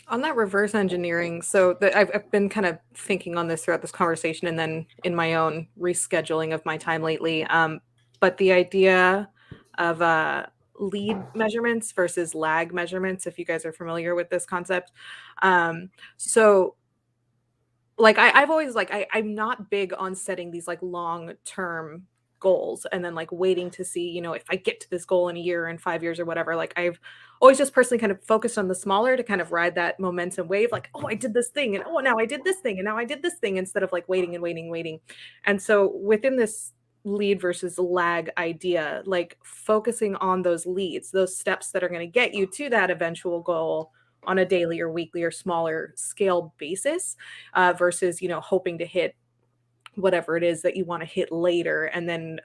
On that reverse engineering, so I've been kind of thinking on this throughout this conversation and then in my own rescheduling of my time lately. But the idea of lead measurements versus lag measurements, if you guys are familiar with this concept. So like I've always I'm not big on setting these like long-term goals and then like waiting to see, if I get to this goal in a year and 5 years or whatever. Like I've always just personally kind of focused on the smaller to kind of ride that momentum wave. Like, oh, I did this thing and oh, now I did this thing and now I did this thing, instead of like waiting. And so within this lead versus lag idea, like focusing on those leads, those steps that are going to get you to that eventual goal on a daily or weekly or smaller scale basis, versus, hoping to hit whatever it is that you want to hit later and then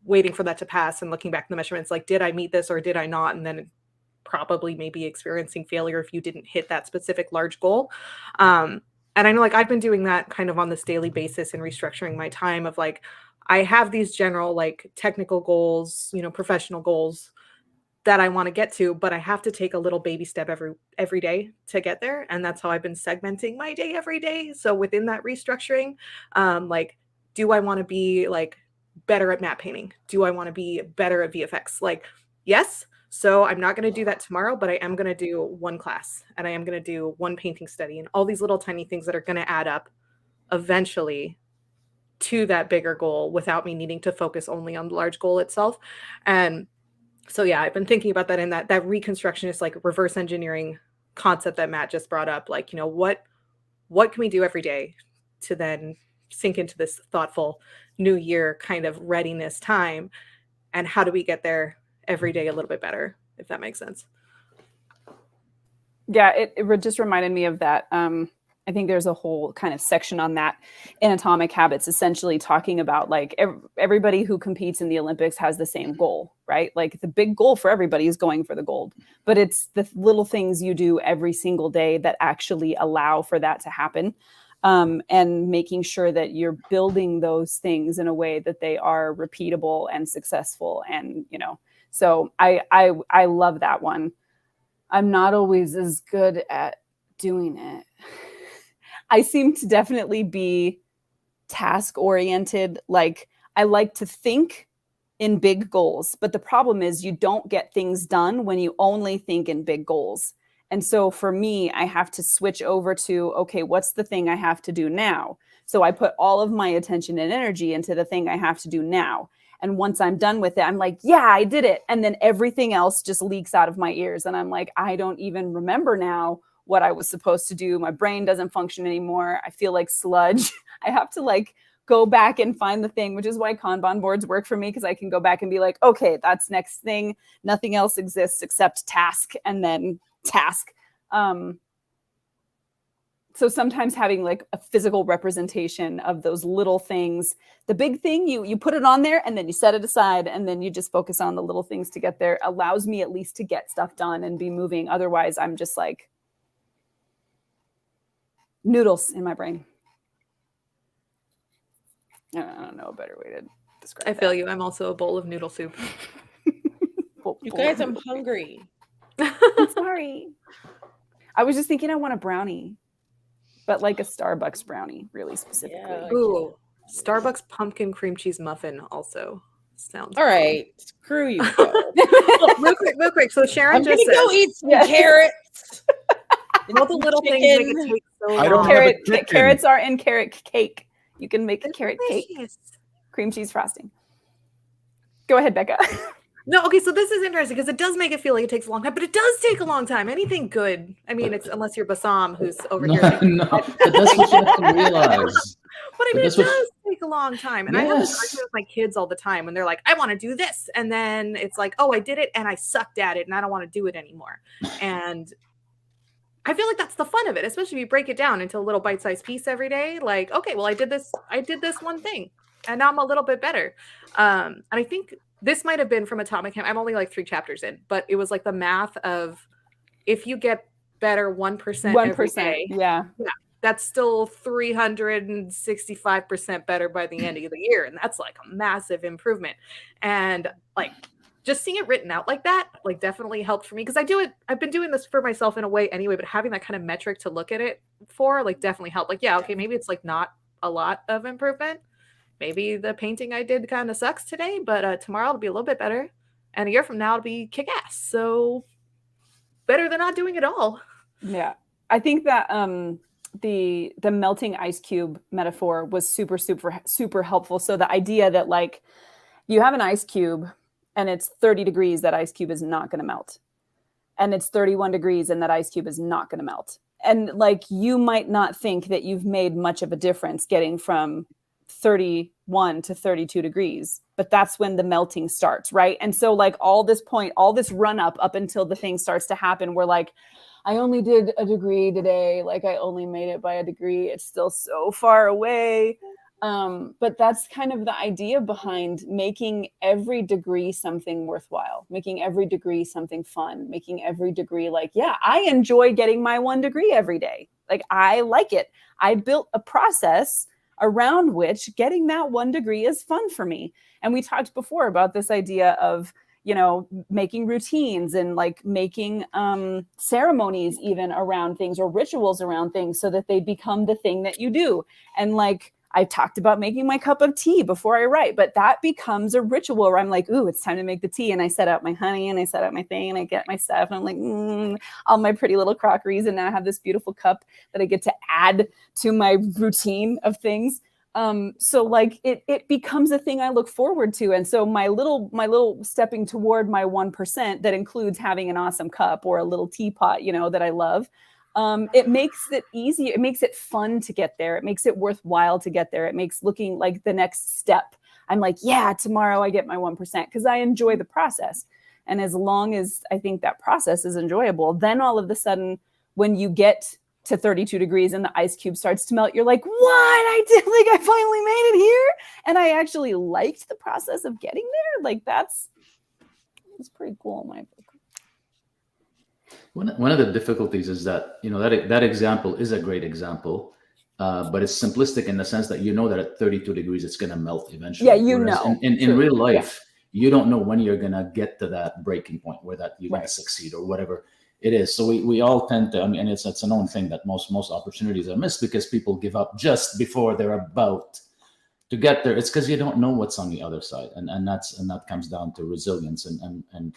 waiting for that to pass and looking back at the measurements, like, did I meet this or did I not? And then probably maybe experiencing failure if you didn't hit that specific large goal. And I know like I've been doing that kind of on this daily basis and restructuring my time of like, I have these general like technical goals, professional goals that I want to get to, but I have to take a little baby step every day to get there. And that's how I've been segmenting my day every day. So within that restructuring, like, do I want to be like better at matte painting? Do I want to be better at VFX? Like, yes. So I'm not going to do that tomorrow, but I am going to do one class and I am going to do one painting study and all these little tiny things that are going to add up eventually to that bigger goal without me needing to focus only on the large goal itself. And so, yeah, I've been thinking about that, and that reconstructionist, like reverse engineering concept that Matt just brought up, like, what can we do every day to then sink into this thoughtful new year kind of readiness time? And how do we get there every day a little bit better, if that makes sense? Yeah, it just reminded me of that. I think there's a whole kind of section on that in Atomic Habits, essentially talking about like everybody who competes in the Olympics has the same goal, right? Like the big goal for everybody is going for the gold, but it's the little things you do every single day that actually allow for that to happen. And making sure that you're building those things in a way that they are repeatable and successful. And, so I love that one. I'm not always as good at doing it. I seem to definitely be task oriented. Like I like to think in big goals, but the problem is you don't get things done when you only think in big goals. And so for me, I have to switch over to, okay, what's the thing I have to do now? So I put all of my attention and energy into the thing I have to do now. And once I'm done with it, I'm like, yeah, I did it. And then everything else just leaks out of my ears. And I'm like, I don't even remember now what I was supposed to do. My brain doesn't function anymore. I feel like sludge. I have to like go back and find the thing, which is why Kanban boards work for me, because I can go back and be like, okay, that's next thing. Nothing else exists except task and then task. So sometimes having like a physical representation of those little things, the big thing, you put it on there and then you set it aside and then you just focus on the little things to get there, allows me at least to get stuff done and be moving. Otherwise, I'm just like noodles in my brain. I don't know a better way to describe I feel you. I'm also a bowl of noodle soup. Bowl You guys, I'm hungry. I'm sorry. I was just thinking I want a brownie, but like a Starbucks brownie, really specifically. Yeah. Ooh, Starbucks pumpkin cream cheese muffin also sounds. All right, screw you. Joe. Oh, real quick. So Sharon I'm just gonna go said eat some Yes. carrots. all the little things make it Chicken. take so I long. don't have a chicken. Carrots are in carrot cake. You can make a carrot cake, Delicious. cream cheese frosting. Go ahead, Becca. No, okay, so this is interesting because it does make it feel like it takes a long time, but it does take a long time. Anything good, I mean, it's unless you're Bassam who's over No, here. no, but that's what you have to realize. But I But mean, it that's what- does take a long time. And I have this Yes. argument with my kids all the time when they're like, I want to do this. And then it's like, oh, I did it and I sucked at it and I don't want to do it anymore. And I feel like that's the fun of it, especially if you break it down into a little bite-sized piece every day. Like, okay, well, I did this one thing and now I'm a little bit better. And I think this might have been from Atomic Habits. I'm only like 3 chapters in, but it was like the math of if you get better 1% every 1%. day, Yeah. that's still 365% better by the end of the year. And that's like a massive improvement. And like just seeing it written out like that, like definitely helped for me. Cause I've been doing this for myself in a way anyway, but having that kind of metric to look at it for like definitely helped. Like, yeah, okay, maybe it's like not a lot of improvement. Maybe the painting I did kind of sucks today, but tomorrow it'll be a little bit better. And a year from now it'll be kick ass. So better than not doing it all. Yeah. I think that the melting ice cube metaphor was super helpful. So the idea that like you have an ice cube and it's 30 degrees, that ice cube is not going to melt. And it's 31 degrees and that ice cube is not going to melt. And like you might not think that you've made much of a difference getting from 31 to 32 degrees, but that's when the melting starts, right? And so like all this run up until the thing starts to happen, we're like, I only did a degree today. Like I only made it by a degree. It's still so far away. But that's kind of the idea behind making every degree something worthwhile, making every degree something fun, making every degree like, yeah, I enjoy getting my 1 degree every day. Like I like it. I built a process around which getting that 1 degree is fun for me. And we talked before about this idea of, you know, making routines and like making ceremonies even around things or rituals around things so that they become the thing that you do. And like, I talked about making my cup of tea before I write, but that becomes a ritual where I'm like, ooh, it's time to make the tea. And I set out my honey and I set out my thing and I get my stuff and I'm like, all my pretty little crockeries. And now I have this beautiful cup that I get to add to my routine of things. So like it becomes a thing I look forward to. And so my little stepping toward my 1% that includes having an awesome cup or a little teapot, you know, that I love. It makes it easy. It makes it fun to get there. It makes it worthwhile to get there. It makes looking like the next step. I'm like, yeah, tomorrow I get my 1% because I enjoy the process. And as long as I think that process is enjoyable, then all of a sudden, when you get to 32 degrees and the ice cube starts to melt, you're like, what? I finally made it here. And I actually liked the process of getting there. Like it's pretty cool in my book. One of the difficulties is that, you know, that example is a great example, but it's simplistic in the sense that you know that at 32 degrees it's going to melt eventually. Yeah, you Whereas know. In real life, you don't know when you're going to get to that breaking point where that you're going Right. to succeed or whatever it is. So we all tend to, I mean, and it's a known thing that most opportunities are missed because people give up just before they're about to get there. It's because you don't know what's on the other side, and that comes down to resilience and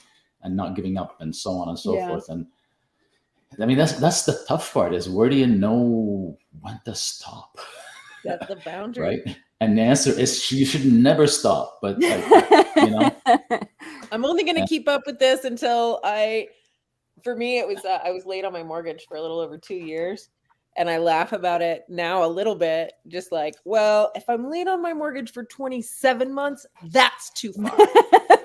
not giving up and so on and so Yeah. forth. And I mean, that's the tough part, is where do you know when to stop, That's the boundary. right? And the answer is you should never stop. But like, you know, I'm only going to Yeah. keep up with this until for me, it was, I was late on my mortgage for a little over 2 years. And I laugh about it now a little bit, just like, well, if I'm late on my mortgage for 27 months, that's too far.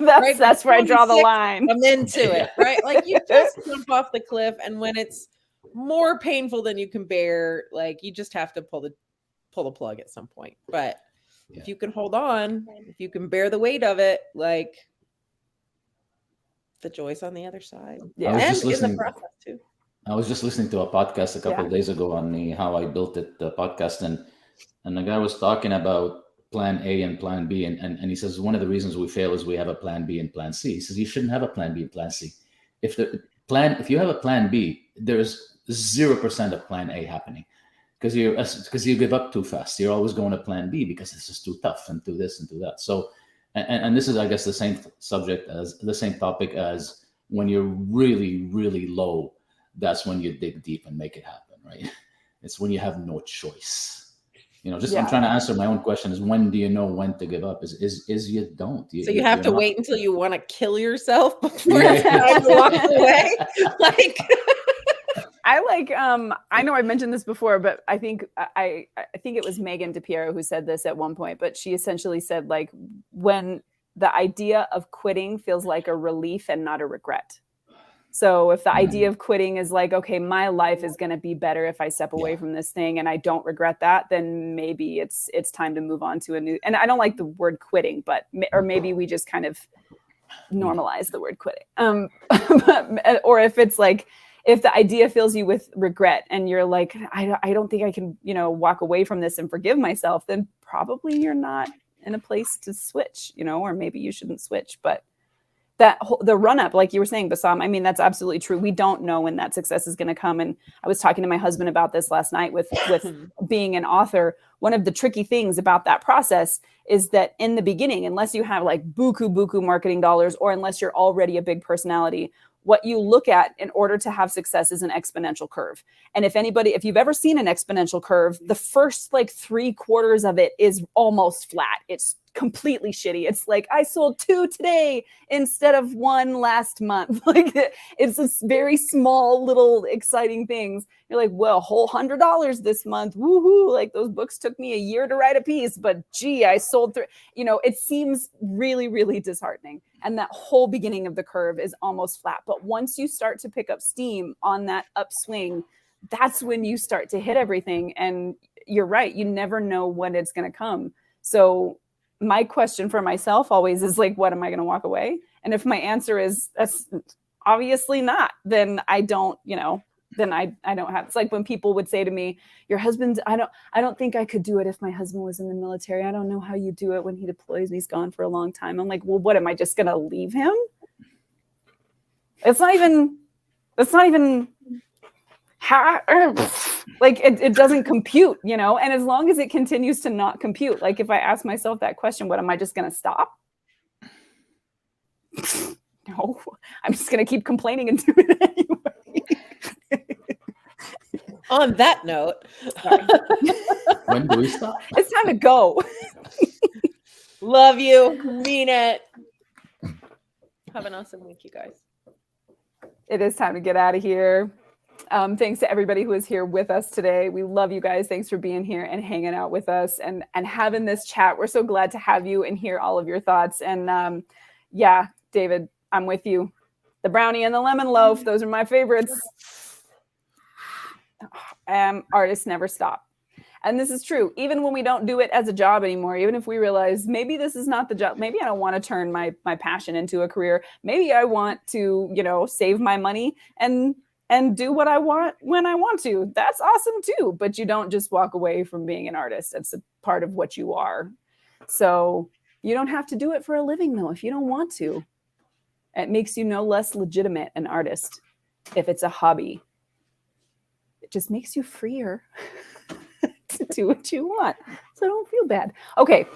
Right, that's where I draw the 26, line. I'm into it, right? Like you just jump off the cliff, and when it's more painful than you can bear, like you just have to pull the plug at some point. But Yeah. if you can hold on, if you can bear the weight of it, like the joy's on the other side. Yeah. I was And just in the listening. process too. I was just listening to a podcast a couple Yeah. of days ago on the How I Built It podcast, and the guy was talking about plan A and plan B. And he says, one of the reasons we fail is we have a plan B and plan C. He says, you shouldn't have a plan B and plan C. If you have a plan B, there's 0% of plan A happening because you give up too fast. You're always going to plan B because it's just too tough and do this and do that. So, and this is, I guess, the same topic as when you're really, really low, that's when you dig deep and make it happen, right? It's when you have no choice. I'm trying to answer my own question is when do you know when to give up is you don't. So you have to wait until you want to kill yourself before it's time to walk away? Like I know I've mentioned this before, but I think it was Megan DePiero who said this at one point, but she essentially said like when the idea of quitting feels like a relief and not a regret. So if the idea of quitting is like, okay, my life is going to be better if I step away from this thing and I don't regret that, then maybe it's time to move on to a new, and I don't like the word quitting, or maybe we just kind of normalize the word quitting. Or if it's like, if the idea fills you with regret and you're like, I don't think I can, walk away from this and forgive myself, then probably you're not in a place to switch, or maybe you shouldn't switch. But the run up, like you were saying, Bassam, I mean, that's absolutely true. We don't know when that success is going to come. And I was talking to my husband about this last night with being an author. One of the tricky things about that process is that in the beginning, unless you have like buku marketing dollars, or unless you're already a big personality, what you look at in order to have success is an exponential curve. And if you've ever seen an exponential curve, the first like 3/4 of it is almost flat. It's completely shitty. It's like, I sold 2 today instead of 1 last month. Like it's this very small little exciting things. You're like, well, whole $100 this month. Woohoo. Like those books took me a year to write a piece, but gee, I sold 3. It seems really, really disheartening. And that whole beginning of the curve is almost flat. But once you start to pick up steam on that upswing, that's when you start to hit everything. And you're right. You never know when it's going to come. So my question for myself always is like, what am I going to walk away? And if my answer is that's obviously not, then I don't, then I don't have. It's like when people would say to me, your husband, I don't think I could do it if my husband was in the military. I don't know how you do it when he deploys and he's gone for a long time. I'm like, well, what am I just going to leave him? It's not even how, like it doesn't compute, and as long as it continues to not compute, like if I ask myself that question, what am I just going to stop? No, I'm just going to keep complaining and do it anyway. On that note, when do we stop? It's time to go. Love you, mean it. Have an awesome week, you guys. It is time to get out of here. Thanks to everybody who is here with us today. We love you guys. Thanks for being here and hanging out with us and having this chat. We're so glad to have you and hear all of your thoughts. And yeah, David, I'm with you. The brownie and the lemon loaf, those are my favorites. Artists never stop. And this is true. Even when we don't do it as a job anymore, even if we realize maybe this is not the job, maybe I don't want to turn my passion into a career. Maybe I want to, save my money and do what I want when I want to. That's awesome too. But you don't just walk away from being an artist. That's a part of what you are. So you don't have to do it for a living though, if you don't want to. It makes you no less legitimate an artist if it's a hobby. It just makes you freer to do what you want. So don't feel bad. Okay.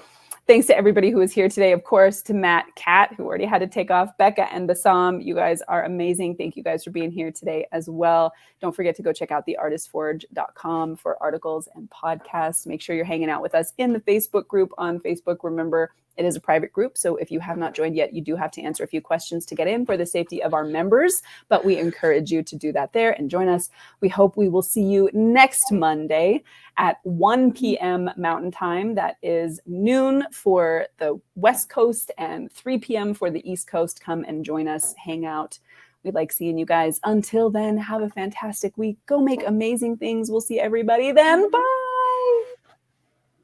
Thanks to everybody who is here today. Of course, to Matt, Kat, who already had to take off, Becca, and Bassam. You guys are amazing. Thank you guys for being here today as well. Don't forget to go check out theartistforge.com for articles and podcasts. Make sure you're hanging out with us in the Facebook group on Facebook. Remember, it is a private group, so if you have not joined yet, you do have to answer a few questions to get in for the safety of our members, but we encourage you to do that there and join us. We hope we will see you next Monday at 1 p.m. Mountain Time. That is noon for the West Coast and 3 p.m. for the East Coast. Come and join us, hang out. We like seeing you guys. Until then, have a fantastic week. Go make amazing things. We'll see everybody then. Bye.